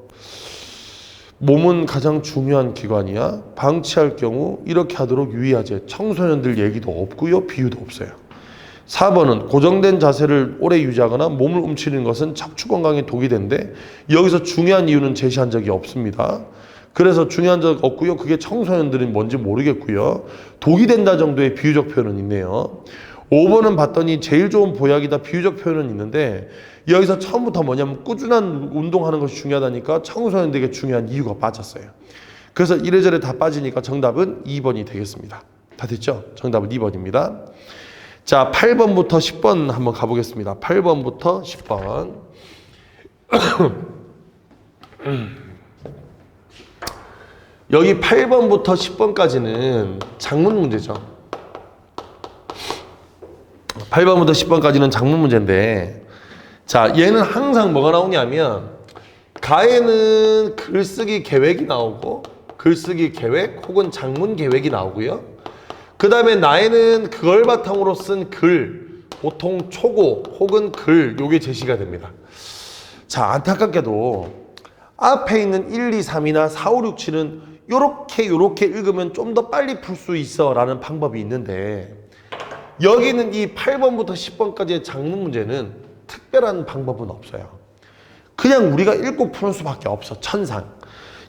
몸은 가장 중요한 기관이야. 방치할 경우 이렇게 하도록 유의하지. 청소년들 얘기도 없고요. 비유도 없어요. 4번은 고정된 자세를 오래 유지하거나 몸을 움츠리는 것은 척추 건강에 독이 된대. 여기서 중요한 이유는 제시한 적이 없습니다. 그래서 중요한 적 없고요. 그게 청소년들은 뭔지 모르겠고요. 독이 된다 정도의 비유적 표현은 있네요. 5번은 봤더니 제일 좋은 보약이다. 비유적 표현은 있는데 여기서 처음부터 뭐냐면 꾸준한 운동하는 것이 중요하다니까 청소년들에게 중요한 이유가 빠졌어요. 그래서 이래저래 다 빠지니까 정답은 2번이 되겠습니다. 다 됐죠? 정답은 2번입니다. 자, 8번부터 10번 한번 가보겠습니다. 8번부터 10번. 여기 8번부터 10번까지는 장문 문제죠. 8번부터 10번까지는 장문 문제인데, 자, 얘는 항상 뭐가 나오냐면, 가에는 글쓰기 계획이 나오고, 글쓰기 계획 혹은 장문 계획이 나오고요. 그 다음에 나에는 그걸 바탕으로 쓴 글, 보통 초고 혹은 글, 요게 제시가 됩니다. 자, 안타깝게도 앞에 있는 1, 2, 3이나 4, 5, 6, 7은 요렇게 읽으면 좀 더 빨리 풀 수 있어 라는 방법이 있는데 여기는 이 8번부터 10번까지의 장문 문제는 특별한 방법은 없어요. 그냥 우리가 읽고 푸는 수밖에 없어. 천상.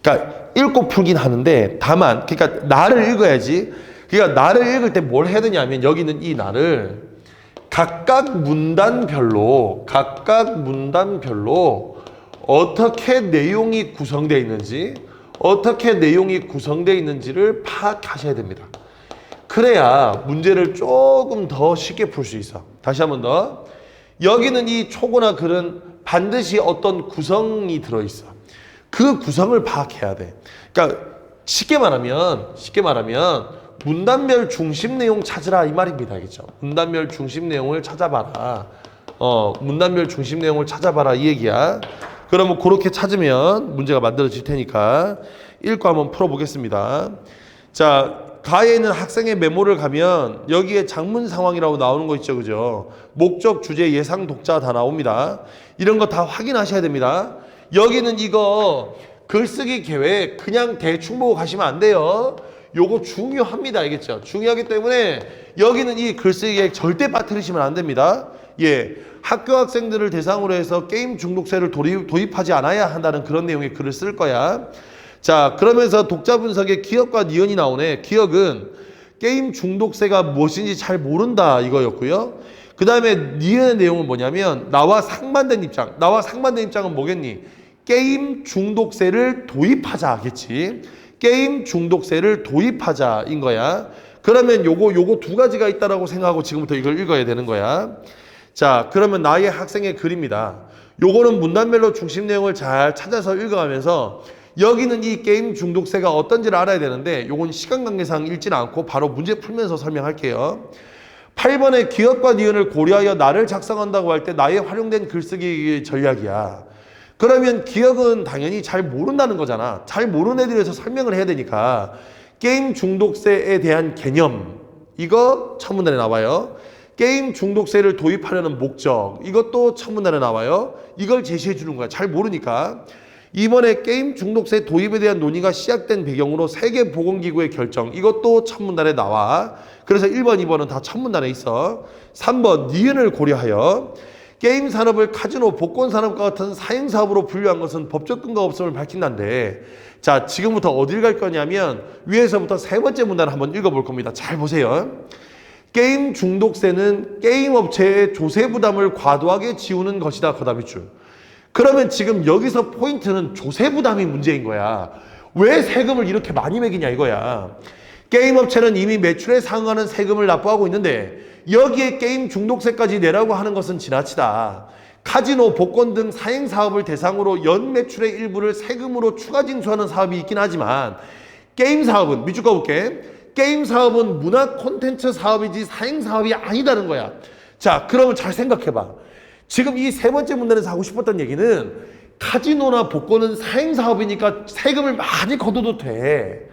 그러니까 읽고 풀긴 하는데 다만 그러니까 나를 읽어야지 그러니까 나를 읽을 때 뭘 해야 되냐면 여기 있는 이 나를 각각 문단별로 어떻게 내용이 구성되어 있는지 를 파악하셔야 됩니다. 그래야 문제를 조금 더 쉽게 풀 수 있어. 다시 한 번 더. 여기는 이 초고나 글은 반드시 어떤 구성이 들어있어. 그 구성을 파악해야 돼. 그러니까 쉽게 말하면 문단별 중심 내용 찾으라 이 말입니다. 알겠죠? 문단별 중심 내용을 찾아봐라. 문단별 중심 내용을 찾아봐라 이 얘기야. 그러면 그렇게 찾으면 문제가 만들어질 테니까 읽고 한번 풀어보겠습니다. 자, 가에 있는 학생의 메모를 가면 여기에 장문 상황이라고 나오는 거 있죠, 그죠? 목적, 주제, 예상, 독자 다 나옵니다. 이런 거 다 확인하셔야 됩니다. 여기는 이거 글쓰기 계획 그냥 대충 보고 가시면 안 돼요. 요거 중요합니다. 알겠죠? 중요하기 때문에 여기는 이 글쓰기 계획 절대 빠뜨리시면 안 됩니다. 예, 학교 학생들을 대상으로 해서 게임 중독세를 도입하지 않아야 한다는 그런 내용의 글을 쓸 거야. 자, 그러면서 독자 분석에 기억과 니은이 나오네. 기억은 게임 중독세가 무엇인지 잘 모른다 이거였고요. 그 다음에 니은의 내용은 뭐냐면 나와 상반된 입장. 나와 상반된 입장은 뭐겠니? 게임 중독세를 도입하자겠지. 게임 중독세를 도입하자인 거야. 그러면 요거 두 가지가 있다라고 생각하고 지금부터 이걸 읽어야 되는 거야. 자, 그러면 나의 학생의 글입니다. 요거는 문단별로 중심 내용을 잘 찾아서 읽어가면서 여기는 이 게임 중독세가 어떤지를 알아야 되는데 요건 시간 관계상 읽지는 않고 바로 문제 풀면서 설명할게요. 8번의 기억과 니은을 고려하여 나를 작성한다고 할 때 나의 활용된 글쓰기 전략이야. 그러면 기억은 당연히 잘 모른다는 거잖아. 잘 모르는 애들에 대해서 설명을 해야 되니까 게임 중독세에 대한 개념 이거 첫 문단에 나와요. 게임 중독세를 도입하려는 목적 이것도 첫 문단에 나와요. 이걸 제시해 주는 거야. 잘 모르니까. 이번에 게임 중독세 도입에 대한 논의가 시작된 배경으로 세계보건기구의 결정 이것도 첫 문단에 나와. 그래서 1번, 2번은 다 첫 문단에 있어. 3번 니은을 고려하여 게임 산업을 카지노, 복권 산업과 같은 사행 사업으로 분류한 것은 법적 근거 없음을 밝힌다는데 자, 지금부터 어딜 갈 거냐면 위에서부터 세 번째 문단을 한번 읽어볼 겁니다. 잘 보세요. 게임 중독세는 게임 업체의 조세 부담을 과도하게 지우는 것이다. 거다밑줄. 그러면 지금 여기서 포인트는 조세 부담이 문제인 거야. 왜 세금을 이렇게 많이 매기냐 이거야. 게임 업체는 이미 매출에 상응하는 세금을 납부하고 있는데 여기에 게임 중독세까지 내라고 하는 것은 지나치다. 카지노, 복권 등 사행 사업을 대상으로 연 매출의 일부를 세금으로 추가 징수하는 사업이 있긴 하지만 게임 사업은 밑줄 그어볼게. 게임 사업은 문화 콘텐츠 사업이지 사행 사업이 아니다는 거야. 자, 그러면 잘 생각해봐. 지금 이 세 번째 문단에서 하고 싶었던 얘기는 카지노나 복권은 사행 사업이니까 세금을 많이 걷어도 돼.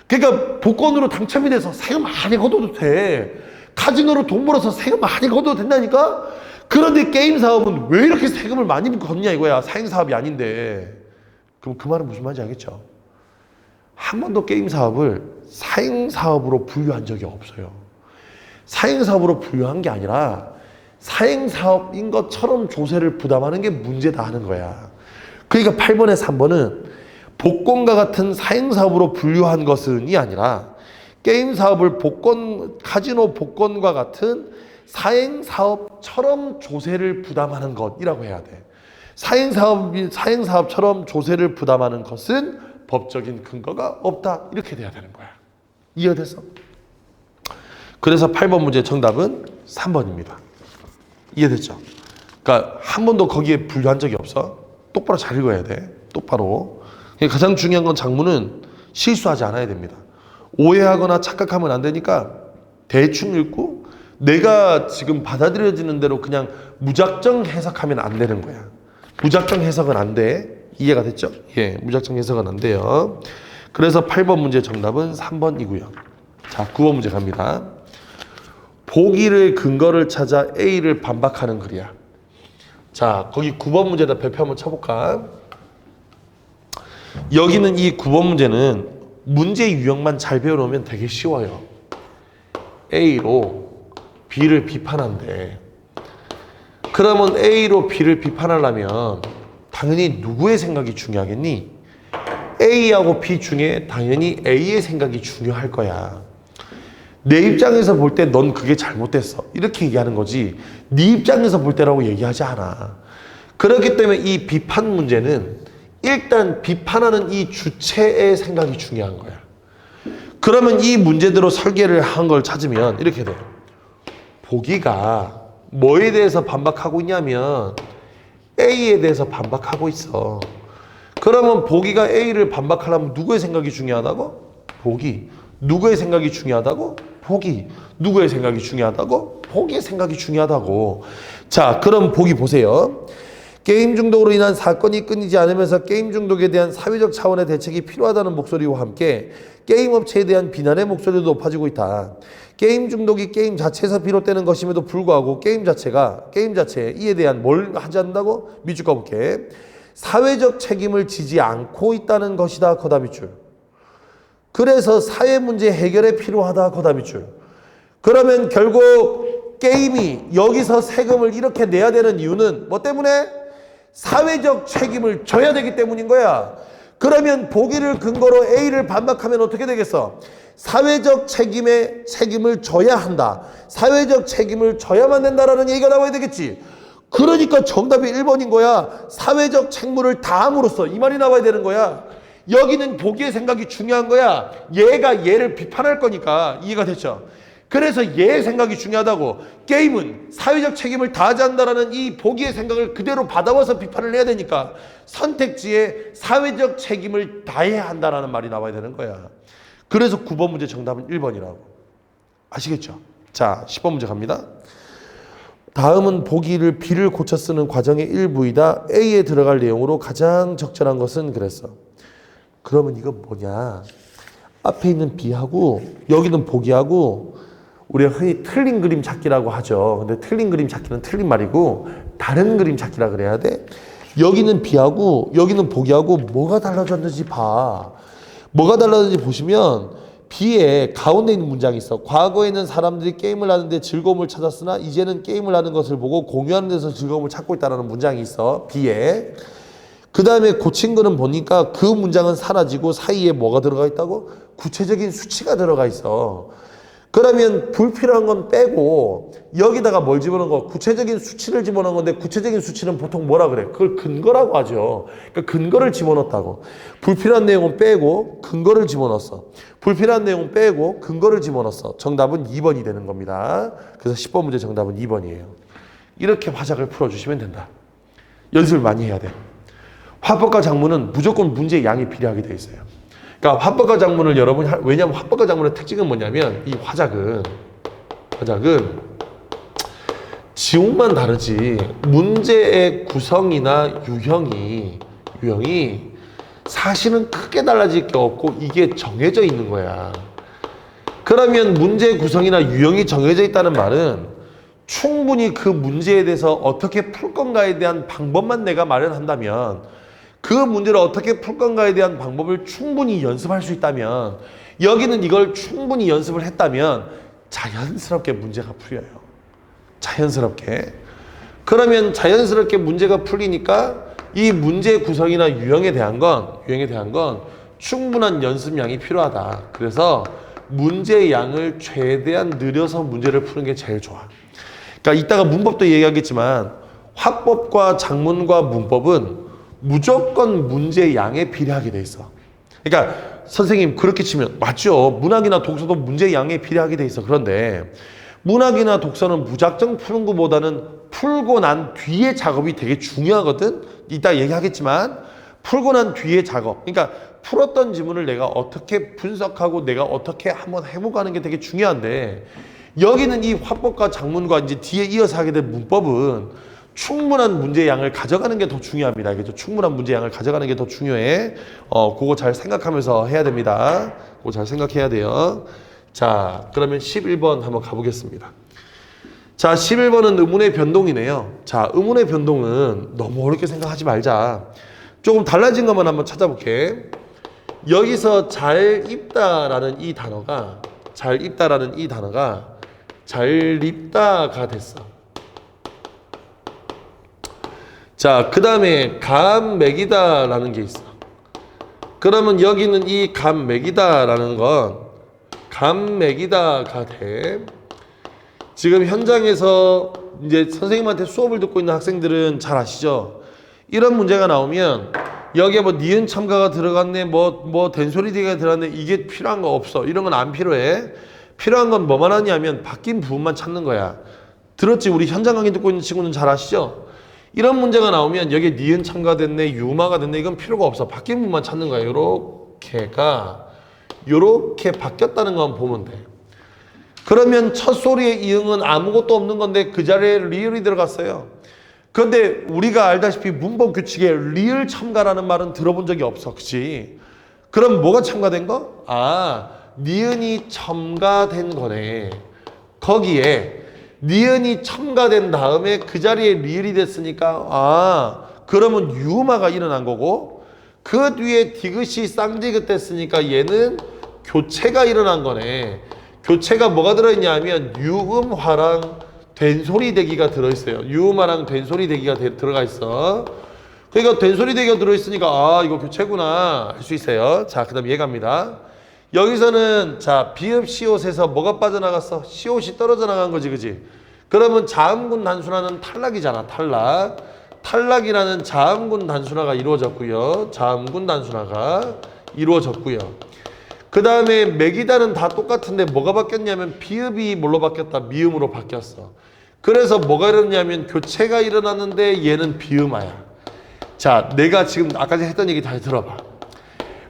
그러니까 복권으로 당첨이 돼서 세금 많이 걷어도 돼. 카지노로 돈 벌어서 세금 많이 걷어도 된다니까? 그런데 게임 사업은 왜 이렇게 세금을 많이 걷냐 이거야. 사행 사업이 아닌데. 그럼 그 말은 무슨 말인지 알겠죠? 한 번도 게임 사업을 사행 사업으로 분류한 적이 없어요. 사행 사업으로 분류한 게 아니라 사행 사업인 것처럼 조세를 부담하는 게 문제다 하는 거야. 그러니까 8번에 3번은 복권과 같은 사행 사업으로 분류한 것은이 아니라 게임 사업을 카지노 복권과 같은 사행 사업처럼 조세를 부담하는 것이라고 해야 돼. 사행 사업처럼 조세를 부담하는 것은 법적인 근거가 없다. 이렇게 돼야 되는 거야. 이해됐어? 그래서 8번 문제 정답은 3번입니다. 이해됐죠? 그러니까 한 번도 거기에 분류한 적이 없어. 똑바로 잘 읽어야 돼. 똑바로. 가장 중요한 건 작문은 실수하지 않아야 됩니다. 오해하거나 착각하면 안 되니까 대충 읽고 내가 지금 받아들여지는 대로 그냥 무작정 해석하면 안 되는 거야. 무작정 해석은 안 돼. 이해가 됐죠? 예, 무작정 해석은 안 돼요. 그래서 8번 문제 정답은 3번이고요. 자, 9번 문제 갑니다. 보기를 근거를 찾아 A를 반박하는 글이야. 자, 거기 9번 문제다 별표 한번 쳐볼까? 여기는 이 9번 문제는 문제 유형만 잘 배워놓으면 되게 쉬워요. A로 B를 비판한대. 그러면 A로 B를 비판하려면 당연히 누구의 생각이 중요하겠니? A하고 B 중에 당연히 A의 생각이 중요할 거야. 내 입장에서 볼 때 넌 그게 잘못됐어. 이렇게 얘기하는 거지. 네 입장에서 볼 때라고 얘기하지 않아. 그렇기 때문에 이 비판 문제는 일단 비판하는 이 주체의 생각이 중요한 거야. 그러면 이 문제대로 설계를 한 걸 찾으면 이렇게 돼요. 보기가 뭐에 대해서 반박하고 있냐면 A에 대해서 반박하고 있어. 그러면 보기가 A를 반박하려면 누구의 생각이 중요하다고? 보기. 누구의 생각이 중요하다고? 보기. 누구의 생각이 중요하다고? 보기의 생각이 중요하다고. 자, 그럼 보기 보세요. 게임 중독으로 인한 사건이 끊이지 않으면서 게임 중독에 대한 사회적 차원의 대책이 필요하다는 목소리와 함께 게임 업체에 대한 비난의 목소리도 높아지고 있다. 게임 중독이 게임 자체에서 비롯되는 것임에도 불구하고 게임 자체에 이에 대한 뭘 하지 않는다고? 밑줄 까볼게. 사회적 책임을 지지 않고 있다는 것이다. 거다 밑줄. 그래서 사회 문제 해결에 필요하다. 거다 밑줄. 그러면 결국 게임이 여기서 세금을 이렇게 내야 되는 이유는 뭐 때문에? 사회적 책임을 져야 되기 때문인 거야. 그러면 보기를 근거로 A를 반박하면 어떻게 되겠어? 사회적 책임을 져야 한다. 사회적 책임을 져야만 된다라는 얘기가 나와야 되겠지. 그러니까 정답이 1번인 거야. 사회적 책무를 다함으로써 이 말이 나와야 되는 거야. 여기는 보기의 생각이 중요한 거야. 얘가 얘를 비판할 거니까. 이해가 됐죠? 그래서 얘의 생각이 중요하다고. 게임은 사회적 책임을 다하지 않는다라는 이 보기의 생각을 그대로 받아와서 비판을 해야 되니까 선택지에 사회적 책임을 다해야 한다라는 말이 나와야 되는 거야. 그래서 9번 문제 정답은 1번이라고. 아시겠죠? 자, 10번 문제 갑니다. 다음은 보기를 B를 고쳐 쓰는 과정의 일부이다. A에 들어갈 내용으로 가장 적절한 것은 그랬어. 그러면 이거 뭐냐? 앞에 있는 B하고 여기는 보기하고 우리가 흔히 틀린 그림 찾기라고 하죠. 근데 틀린 그림 찾기는 틀린 말이고 다른 그림 찾기라 그래야 돼. 여기는 B하고 여기는 보기하고 뭐가 달라졌는지 봐. 뭐가 달라졌는지 보시면 B에 가운데 있는 문장이 있어. 과거에는 사람들이 게임을 하는데 즐거움을 찾았으나 이제는 게임을 하는 것을 보고 공유하는 데서 즐거움을 찾고 있다는 문장이 있어. B에. 그 다음에 고친 거는 보니까 그 문장은 사라지고 사이에 뭐가 들어가 있다고? 구체적인 수치가 들어가 있어. 그러면 불필요한 건 빼고 여기다가 뭘 집어넣은 거? 구체적인 수치를 집어넣은 건데 구체적인 수치는 보통 뭐라 그래? 그걸 근거라고 하죠. 그러니까 근거를 집어넣었다고. 불필요한 내용은 빼고 근거를 집어넣었어. 불필요한 내용은 빼고 근거를 집어넣었어. 정답은 2번이 되는 겁니다. 그래서 10번 문제 정답은 2번이에요. 이렇게 화작을 풀어주시면 된다. 연습을 많이 해야 돼. 화법과 작문은 무조건 문제의 양이 필요하게 돼 있어요. 그러니까 화법과 작문을 여러분이 왜냐하면 화법과 작문의 특징은 뭐냐면 이 화작은 지옥만 다르지 문제의 구성이나 유형이 사실은 크게 달라질 게 없고 이게 정해져 있는 거야. 그러면 문제의 구성이나 유형이 정해져 있다는 말은 충분히 그 문제에 대해서 어떻게 풀 건가에 대한 방법만 내가 마련한다면 그 문제를 어떻게 풀 건가에 대한 방법을 충분히 연습할 수 있다면 여기는 이걸 충분히 연습을 했다면 자연스럽게 문제가 풀려요. 자연스럽게. 그러면 자연스럽게 문제가 풀리니까 이 문제 구성이나 유형에 대한 건 충분한 연습량이 필요하다. 그래서 문제의 양을 최대한 늘려서 문제를 푸는 게 제일 좋아. 그러니까 이따가 문법도 얘기하겠지만 화법과 작문과 문법은 무조건 문제의 양에 비례하게 돼 있어. 그러니까 선생님 그렇게 치면 맞죠. 문학이나 독서도 문제의 양에 비례하게 돼 있어. 그런데 문학이나 독서는 무작정 푸는 것보다는 풀고 난 뒤의 작업이 되게 중요하거든. 이따 얘기하겠지만 풀고 난 뒤의 작업. 그러니까 풀었던 지문을 내가 어떻게 분석하고 내가 어떻게 한번 해보고 하는 게 되게 중요한데 여기는 이 화법과 작문과 이제 뒤에 이어서 하게 될 문법은 충분한 문제의 양을 가져가는 게 더 중요합니다. 알겠죠? 충분한 문제의 양을 가져가는 게 더 중요해. 그거 잘 생각하면서 해야 됩니다. 그거 잘 생각해야 돼요. 자, 그러면 11번 한번 가보겠습니다. 자, 11번은 의문의 변동이네요. 자, 의문의 변동은 너무 어렵게 생각하지 말자. 조금 달라진 것만 한번 찾아볼게. 여기서 잘 입다라는 이 단어가 잘 입다가 됐어. 자, 그 다음에 감맥이다라는 게 있어. 그러면 여기는 이 감맥이다라는 건 감맥이다 가되 지금 현장에서 이제 선생님한테 수업을 듣고 있는 학생들은 잘 아시죠? 이런 문제가 나오면 여기에 뭐 니은 첨가가 들어갔네 뭐 된소리 대기가 들어갔네 이게 필요한 거 없어. 이런 건 안 필요해. 필요한 건 뭐만 하냐면 바뀐 부분만 찾는 거야. 들었지? 우리 현장 강의 듣고 있는 친구는 잘 아시죠? 이런 문제가 나오면 여기에 니은 첨가됐네 유마가 됐네 이건 필요가 없어. 바뀐 부분만 찾는 거야. 요렇게 바뀌었다는 것만 보면 돼. 그러면 첫 소리의 이응은 아무것도 없는 건데 그 자리에 리을이 들어갔어요. 그런데 우리가 알다시피 문법 규칙에 리을 첨가라는 말은 들어본 적이 없어. 그치? 그럼 뭐가 첨가된 거? 니은이 첨가된 거네. 거기에 니은이 첨가된 다음에 그 자리에 리을이 됐으니까 그러면 유마가 일어난 거고 그 뒤에 디귿이 쌍디귿 됐으니까 얘는 교체가 일어난 거네. 교체가 뭐가 들어있냐 하면 유음화랑 된소리 대기가 들어있어요. 유음화랑 된소리 대기가 들어가 있어. 그러니까 된소리 대기가 들어있으니까 이거 교체구나 할 수 있어요. 자, 그 다음 이해 갑니다. 여기서는 자 비읍 시옷에서 뭐가 빠져나갔어? 시옷이 떨어져 나간 거지, 그지? 그러면 자음군 단순화는 탈락이잖아. 탈락이라는 자음군 단순화가 이루어졌고요. 자음군 단순화가 이루어졌고요. 그 다음에 맥이다는 다 똑같은데 뭐가 바뀌었냐면 비읍이 뭘로 바뀌었다? 미음으로 바뀌었어. 그래서 뭐가 일어났냐면 교체가 일어났는데 얘는 비음화야. 자, 내가 지금 아까 했던 얘기 다시 들어봐.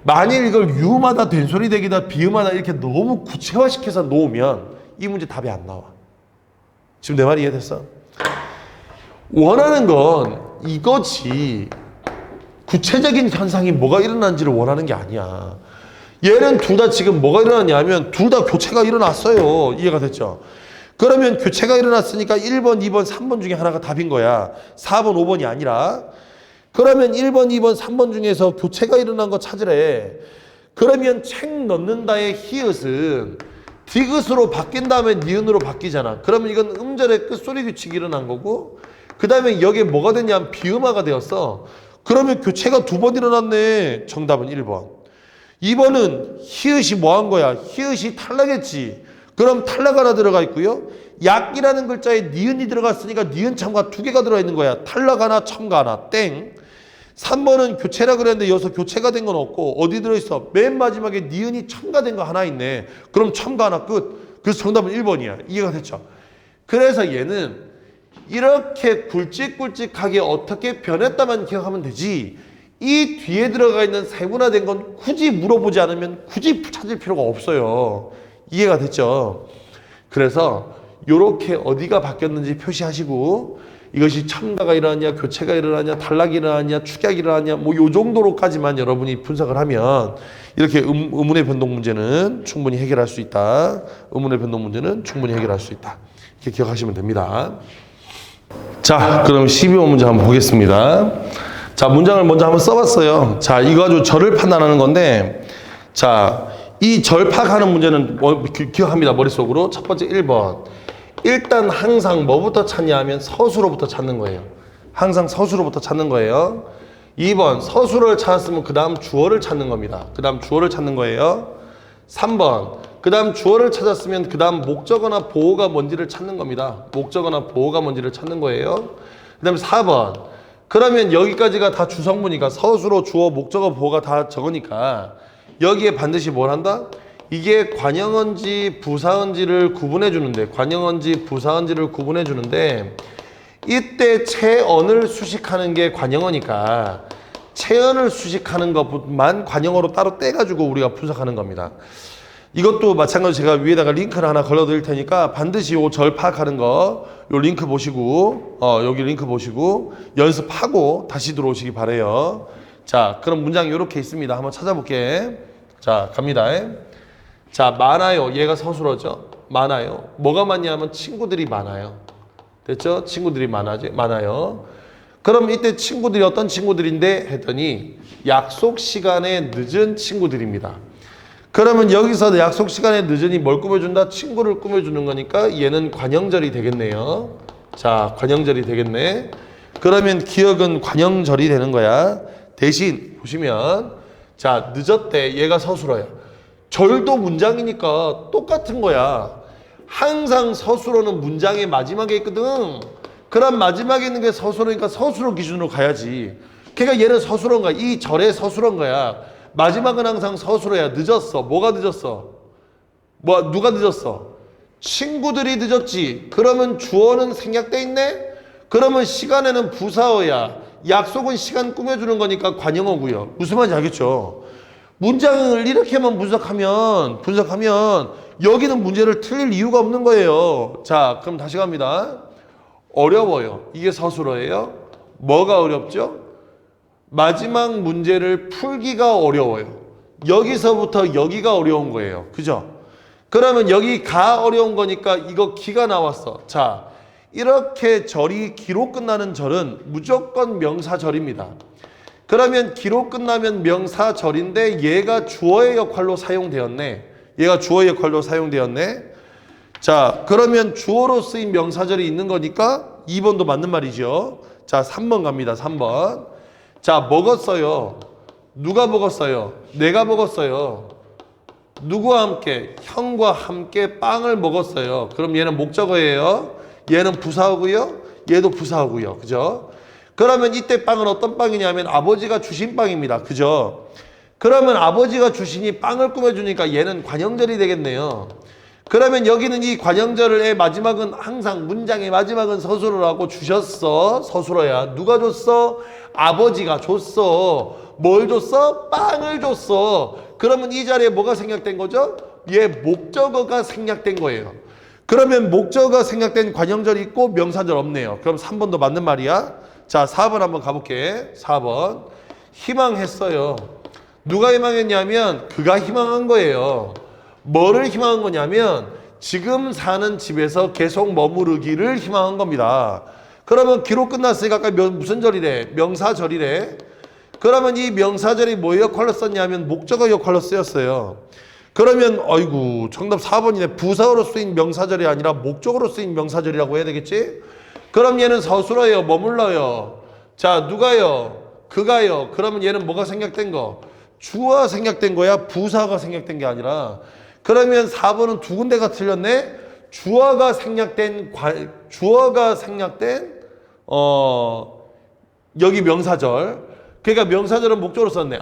만일 이걸 유음하다, 된소리 대기다, 비음하다 이렇게 너무 구체화시켜서 놓으면 이 문제 답이 안 나와. 지금 내 말이 이해됐어? 원하는 건 이거지. 구체적인 현상이 뭐가 일어난지를 원하는 게 아니야. 얘는 둘 다 지금 뭐가 일어났냐면 둘 다 교체가 일어났어요. 이해가 됐죠? 그러면 교체가 일어났으니까 1번, 2번, 3번 중에 하나가 답인 거야. 4번, 5번이 아니라. 그러면 1번, 2번, 3번 중에서 교체가 일어난 거 찾으래. 그러면 책 넣는다의 히읗은 디귿으로 바뀐 다음에 니은으로 바뀌잖아. 그러면 이건 음절의 끝소리 규칙이 일어난 거고 그 다음에 여기에 뭐가 됐냐면 비음화가 되었어. 그러면 교체가 두 번 일어났네. 정답은 1번. 2번은 히읗이 뭐 한 거야? 히읗이 탈락했지. 그럼 탈락 하나 들어가 있고요. 약이라는 글자에 니은이 들어갔으니까 니은 첨가 두 개가 들어있는 거야. 탈락 하나, 첨가 하나, 땡. 3번은 교체라 그랬는데 여기서 교체가 된 건 없고 어디 들어있어? 맨 마지막에 니은이 첨가된 거 하나 있네. 그럼 첨가 하나 끝. 그래서 정답은 1번이야. 이해가 됐죠? 그래서 얘는 이렇게 굵직굵직하게 어떻게 변했다만 기억하면 되지. 이 뒤에 들어가 있는 세분화된 건 굳이 물어보지 않으면 굳이 찾을 필요가 없어요. 이해가 됐죠? 그래서 요렇게 어디가 바뀌었는지 표시하시고 이것이 첨가가 일어났냐, 교체가 일어났냐, 탈락이 일어났냐, 축약이 일어났냐 뭐 요 정도로까지만 여러분이 분석을 하면 이렇게 의문의 변동 문제는 충분히 해결할 수 있다. 의문의 변동 문제는 충분히 해결할 수 있다. 이렇게 기억하시면 됩니다. 자, 그럼 12번 문제 한번 보겠습니다. 자, 문장을 먼저 한번 써봤어요. 자, 이거 가지고 절을 판단하는 건데, 자, 이 절 파악하는 문제는 기억합니다. 머릿속으로. 첫 번째 1번. 일단 항상 뭐부터 찾냐 하면 서술어부터 찾는 거예요. 항상 서술어부터 찾는 거예요. 2번. 서술어를 찾았으면 그 다음 주어를 찾는 겁니다. 그 다음 주어를 찾는 거예요. 3번. 그 다음 주어를 찾았으면 그 다음 목적어나 보어가 뭔지를 찾는 겁니다. 목적어나 보어가 뭔지를 찾는 거예요. 그 다음에 4번. 그러면 여기까지가 다 주성문이니까 서술어, 주어, 목적어, 보어가 다 적으니까 여기에 반드시 뭘 한다? 이게 관형언지, 부사언지를 구분해 주는데 관형언지, 부사언지를 구분해 주는데 이때 체언을 수식하는 게 관형어니까 체언을 수식하는 것만 관형어로 따로 떼가지고 우리가 분석하는 겁니다. 이것도 마찬가지로 제가 위에다가 링크를 하나 걸어드릴 테니까 반드시 요 절 파악하는 거 요 링크 보시고 여기 링크 보시고 연습하고 다시 들어오시기 바래요. 자, 그럼 문장이 이렇게 있습니다. 한번 찾아볼게. 자, 갑니다. 자, 많아요. 얘가 서술어죠. 많아요. 뭐가 많냐면 친구들이 많아요. 됐죠? 친구들이 많아요. 그럼 이때 친구들이 어떤 친구들인데 했더니 약속 시간에 늦은 친구들입니다. 그러면 여기서 약속 시간에 늦으니 뭘 꾸며준다? 친구를 꾸며주는 거니까 얘는 관형절이 되겠네요. 자, 관형절이 되겠네. 그러면 기억은 관형절이 되는 거야. 대신 보시면 자, 늦었대. 얘가 서술어야. 절도 문장이니까 똑같은 거야. 항상 서술어는 문장의 마지막에 있거든. 그럼 마지막에 있는 게 서술어니까 서술어 기준으로 가야지. 그러니까 얘는 서술어인 거야. 이 절의 서술어인 거야. 마지막은 항상 서술어야. 늦었어. 뭐가 늦었어? 누가 늦었어? 친구들이 늦었지. 그러면 주어는 생략돼 있네? 그러면 시간에는 부사어야. 약속은 시간 꾸며주는 거니까 관형어고요. 무슨 말인지 알겠죠? 문장을 이렇게만 분석하면 여기는 문제를 틀릴 이유가 없는 거예요. 자, 그럼 다시 갑니다. 어려워요. 이게 서술어예요. 뭐가 어렵죠? 마지막 문제를 풀기가 어려워요. 여기서부터 여기가 어려운 거예요. 그죠? 그러면 여기가 어려운 거니까 이거 기가 나왔어. 자, 이렇게 절이 기로 끝나는 절은 무조건 명사절입니다. 그러면 기로 끝나면 명사절인데 얘가 주어의 역할로 사용되었네. 자, 그러면 주어로 쓰인 명사절이 있는 거니까 2번도 맞는 말이죠. 자, 3번 갑니다. 3번. 자, 먹었어요. 누가 먹었어요? 내가 먹었어요. 누구와 함께? 형과 함께 빵을 먹었어요. 그럼 얘는 목적어예요. 얘는 부사어고요. 얘도 부사어고요. 그죠? 그러면 이때 빵은 어떤 빵이냐면 아버지가 주신 빵입니다. 그죠? 그러면 아버지가 주시니 빵을 꾸며주니까 얘는 관형절이 되겠네요. 그러면 여기는 이 관형절의 마지막은 항상 문장의 마지막은 서술어라고 주셨어. 서술어야. 누가 줬어? 아버지가 줬어. 뭘 줬어? 빵을 줬어. 그러면 이 자리에 뭐가 생략된 거죠? 얘 목적어가 생략된 거예요. 그러면 목적어가 생략된 관형절이 있고 명사절 없네요. 그럼 3번도 맞는 말이야. 자, 4번 한번 가볼게. 4번. 희망했어요. 누가 희망했냐면 그가 희망한 거예요. 뭐를 희망한 거냐면 지금 사는 집에서 계속 머무르기를 희망한 겁니다. 그러면 기로 끝났으니까 아까 무슨 절이래? 명사절이래. 그러면 이 명사절이 뭐 역할로 썼냐면 목적어 역할로 쓰였어요. 그러면 아이고 정답 4번이네. 부사어로 쓰인 명사절이 아니라 목적어로 쓰인 명사절이라고 해야 되겠지? 그럼 얘는 서술어예요. 머물러요. 자, 누가요? 그가요. 그러면 얘는 뭐가 생략된 거? 주어가 생략된 거야? 부사가 생략된 게 아니라. 그러면 4번은 두 군데가 틀렸네? 주어가 생략된 여기 명사절. 그러니까 명사절은 목적으로 썼네.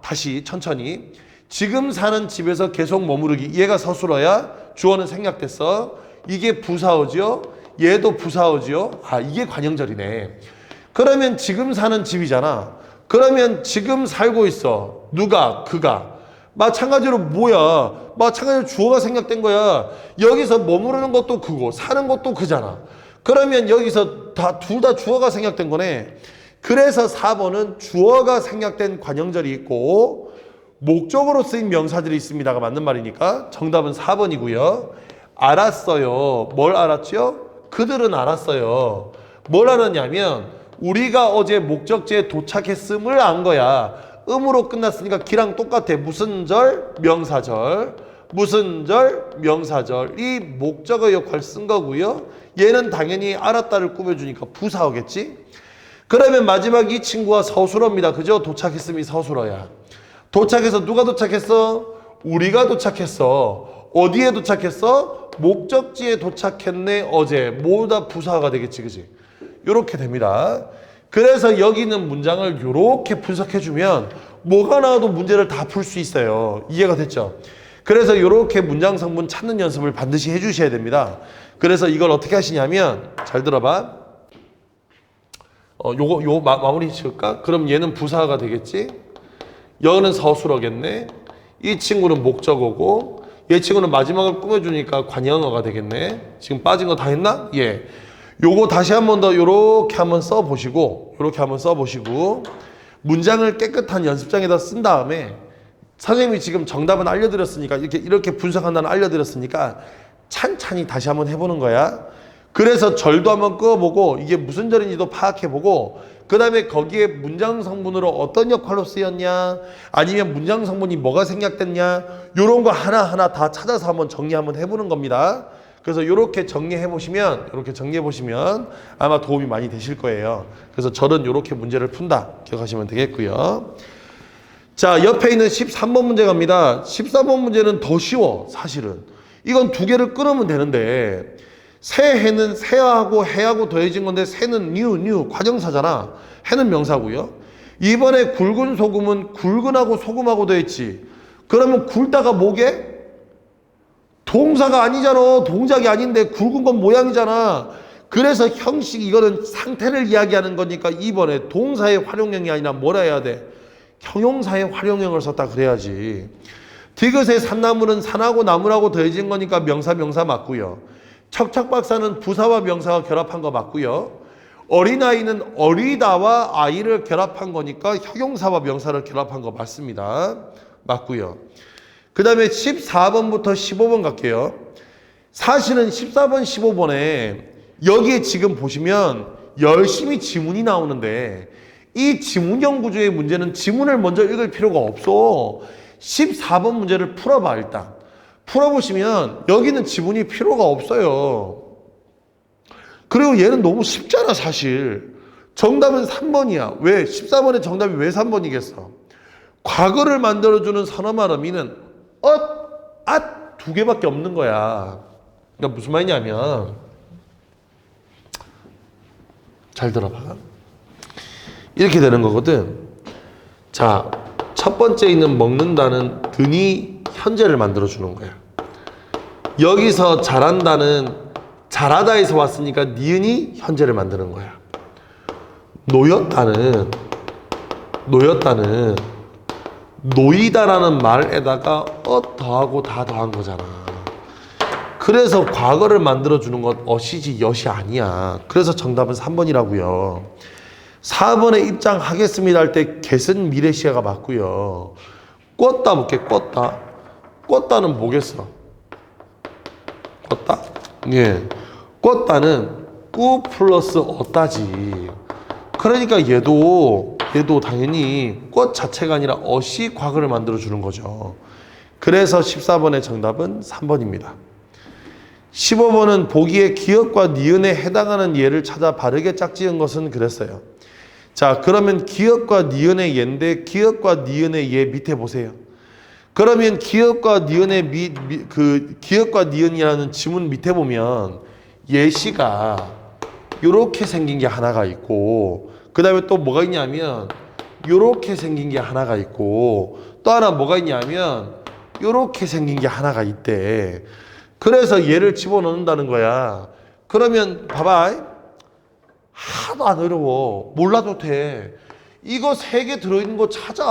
다시 천천히. 지금 사는 집에서 계속 머무르기. 얘가 서술어야. 주어는 생략됐어. 이게 부사어죠. 얘도 부사어죠. 이게 관형절이네. 그러면 지금 사는 집이잖아. 그러면 지금 살고 있어. 누가? 그가. 마찬가지로 뭐야? 마찬가지로 주어가 생략된 거야. 여기서 머무르는 것도 그고 사는 것도 그잖아. 그러면 여기서 둘 다 주어가 생략된 거네. 그래서 4번은 주어가 생략된 관형절이 있고 목적으로 쓰인 명사들이 있습니다가 맞는 말이니까 정답은 4번이고요. 알았어요. 뭘 알았죠? 그들은 알았어요. 뭘 알았냐면 우리가 어제 목적지에 도착했음을 안 거야. 음으로 끝났으니까 기랑 똑같아. 무슨 절? 명사절. 무슨 절? 명사절. 이 목적어 역할 쓴 거고요. 얘는 당연히 알았다를 꾸며주니까 부사어겠지? 그러면 마지막 이 친구가 서술어입니다. 그죠? 도착했음이 서술어야. 도착해서 누가 도착했어? 우리가 도착했어. 어디에 도착했어? 목적지에 도착했네. 어제. 모두 다 부사가 되겠지. 그지? 요렇게 됩니다. 그래서 여기 있는 문장을 요렇게 분석해주면 뭐가 나와도 문제를 다 풀 수 있어요. 이해가 됐죠? 그래서 요렇게 문장 성분 찾는 연습을 반드시 해주셔야 됩니다. 그래서 이걸 어떻게 하시냐면 잘 들어봐. 요거 마무리 지을까? 그럼 얘는 부사가 되겠지? 여기는 서술어겠네. 이 친구는 목적어고 얘 친구는 마지막을 꾸며주니까 관형어가 되겠네. 지금 빠진 거 다 했나? 예. 요거 다시 한 번 더 요렇게 한번 써보시고 문장을 깨끗한 연습장에다 쓴 다음에 선생님이 지금 정답은 알려드렸으니까 이렇게 분석한다는 알려드렸으니까 찬찬히 다시 한번 해보는 거야. 그래서 절도 한번 그어보고 이게 무슨 절인지도 파악해보고 그 다음에 거기에 문장 성분으로 어떤 역할로 쓰였냐 아니면 문장 성분이 뭐가 생략됐냐 요런 거 하나하나 다 찾아서 한번 정리 한번 해보는 겁니다. 그래서 이렇게 정리해 보시면 아마 도움이 많이 되실 거예요. 그래서 절은 이렇게 문제를 푼다 기억하시면 되겠고요. 자, 옆에 있는 13번 문제 갑니다. 13번 문제는 더 쉬워, 사실은. 이건 두 개를 끊으면 되는데, 새해는 새하고 해하고 더해진 건데, 새는 new, 과정사잖아. 해는 명사고요. 이번에 굵은 소금은 굵은하고 소금하고 더했지. 그러면 굵다가 뭐게? 동사가 아니잖아. 동작이 아닌데 굵은 건 모양이잖아. 그래서 형식, 이거는 상태를 이야기하는 거니까 이번에 동사의 활용형이 아니라 뭐라 해야 돼? 형용사의 활용형을 썼다 그래야지. 디귿의 산나물은 산하고 나물하고 더해진 거니까 명사 맞고요. 척척박사는 부사와 명사가 결합한 거 맞고요. 어린아이는 어리다와 아이를 결합한 거니까 형용사와 명사를 결합한 거 맞습니다. 맞고요. 그 다음에 14번부터 15번 갈게요. 사실은 14번, 15번에 여기에 지금 보시면 열심히 지문이 나오는데 이 지문형 구조의 문제는 지문을 먼저 읽을 필요가 없어. 14번 문제를 풀어봐 일단. 풀어보시면 여기는 지문이 필요가 없어요. 그리고 얘는 너무 쉽잖아 사실. 정답은 3번이야. 왜? 14번의 정답이 왜 3번이겠어? 과거를 만들어주는 선어말 의미는 두 개밖에 없는 거야. 그러니까 무슨 말이냐면 잘 들어봐. 이렇게 되는 거거든. 자, 첫 번째 있는 먹는다는 든이 현재를 만들어주는 거야. 여기서 잘한다는 잘하다에서 왔으니까 니은이 현재를 만드는 거야. 놓였다는 놓이다라는 말에다가 더하고 다 더한 거잖아. 그래서 과거를 만들어주는 건 어시지 엿이 아니야. 그래서 정답은 3번이라고요. 4번에 입장하겠습니다 할 때 get은 미래시야가 맞고요. 껐다 볼게. 껐다는 뭐겠어? 껐다? 예. 껐다는 꾸 플러스 어따지. 그러니까 얘도 당연히 것 자체가 아니라 어시 과거를 만들어 주는 거죠. 그래서 14번의 정답은 3번입니다. 15번은 보기에 기역과 니은에 해당하는 예를 찾아 바르게 짝지은 것은 그랬어요. 자, 그러면 기역과 니은의 예인데 기역과 니은의 예 밑에 보세요. 그러면 기역과 니은의 기역과 니은이라는 지문 밑에 보면 예시가 이렇게 생긴 게 하나가 있고, 그 다음에 또 뭐가 있냐면 이렇게 생긴 게 하나가 있고, 또 하나 뭐가 있냐면 이렇게 생긴 게 하나가 있대. 그래서 얘를 집어넣는다는 거야. 그러면 봐봐, 하나도 안 어려워. 몰라도 돼. 이거 3개 들어있는 거 찾아.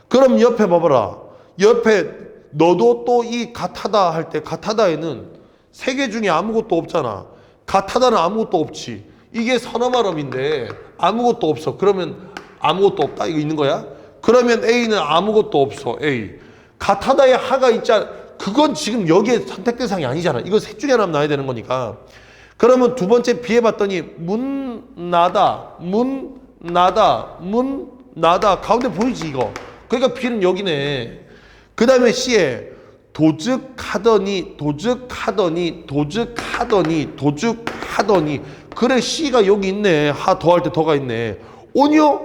그럼 옆에 봐봐라. 옆에 너도 또 이 같하다 할 때 같하다에는 3개 중에 아무것도 없잖아. 같하다는 아무것도 없지. 이게 선어말음인데 아무것도 없어. 그러면 아무것도 없다 이거 있는 거야? 그러면 A는 아무것도 없어. A. 같하다에 하가 있잖아. 그건 지금 여기에 선택 대상이 아니잖아. 이거 셋 중에 하나 나와야 되는 거니까. 그러면 두 번째 B에 봤더니 문 나다 가운데 보이지 이거. 그러니까 B는 여기네. 그 다음에 C에 도적하더니 그래 C가 여기 있네. 하 더할 때 더가 있네. 오뇨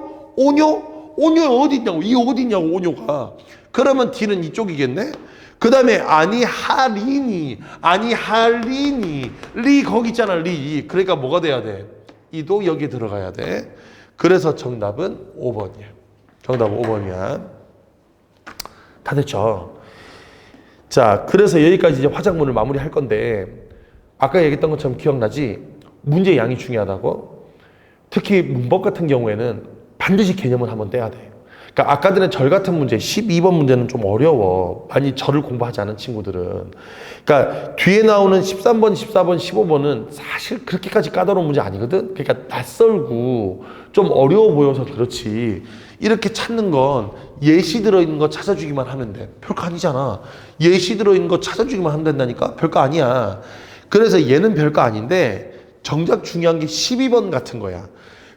어디 있냐고. 이 어디 있냐고 오뇨가. 그러면 D는 이쪽이겠네. 그 다음에 아니하리니 리 거기 있잖아. 리. 그러니까 뭐가 돼야 돼? 이도 여기에 들어가야 돼. 그래서 정답은 5번이야. 정답은 5번이야. 다 됐죠? 자, 그래서 여기까지 이제 화작문을 마무리할 건데, 아까 얘기했던 것처럼 기억나지? 문제 양이 중요하다고. 특히 문법 같은 경우에는 반드시 개념을 한번 떼야 돼. 그러니까 아까 전에 절 같은 문제 12번 문제는 좀 어려워. 많이 절을 공부하지 않은 친구들은. 그러니까 뒤에 나오는 13번, 14번, 15번은 사실 그렇게까지 까다로운 문제 아니거든. 그러니까 낯설고 좀 어려워 보여서 그렇지. 이렇게 찾는 건 예시 들어있는 거 찾아주기만 하면 돼. 별거 아니잖아. 예시 들어있는 거 찾아주기만 하면 된다니까. 별거 아니야. 그래서 얘는 별거 아닌데 정작 중요한 게 12번 같은 거야.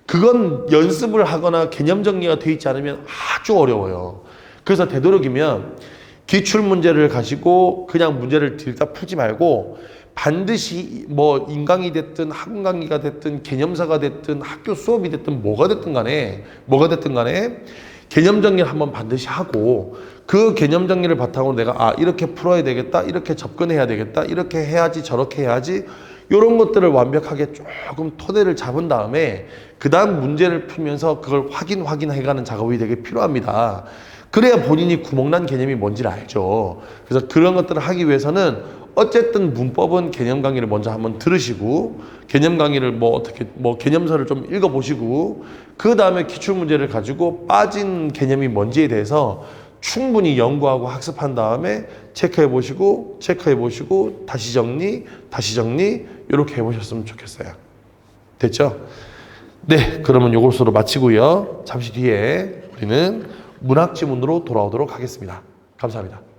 그건 연습을 하거나 개념 정리가 돼 있지 않으면 아주 어려워요. 그래서 되도록이면 기출문제를 가지고 그냥 문제를 들다 풀지 말고 반드시 뭐 인강이 됐든 학원 강의가 됐든 개념사가 됐든 학교 수업이 됐든 뭐가 됐든 간에 개념 정리를 한번 반드시 하고 그 개념 정리를 바탕으로 내가 이렇게 풀어야 되겠다, 이렇게 접근해야 되겠다, 이렇게 해야지, 저렇게 해야지, 이런 것들을 완벽하게 조금 토대를 잡은 다음에 그 다음 문제를 풀면서 그걸 확인해가는 작업이 되게 필요합니다. 그래야 본인이 구멍난 개념이 뭔지를 알죠. 그래서 그런 것들을 하기 위해서는 어쨌든 문법은 개념 강의를 먼저 한번 들으시고 개념 강의를 개념서를 좀 읽어보시고 그 다음에 기출 문제를 가지고 빠진 개념이 뭔지에 대해서 충분히 연구하고 학습한 다음에 체크해 보시고 다시 정리 이렇게 해보셨으면 좋겠어요. 됐죠? 네, 그러면 요것으로 마치고요. 잠시 뒤에 우리는 문학 지문으로 돌아오도록 하겠습니다. 감사합니다.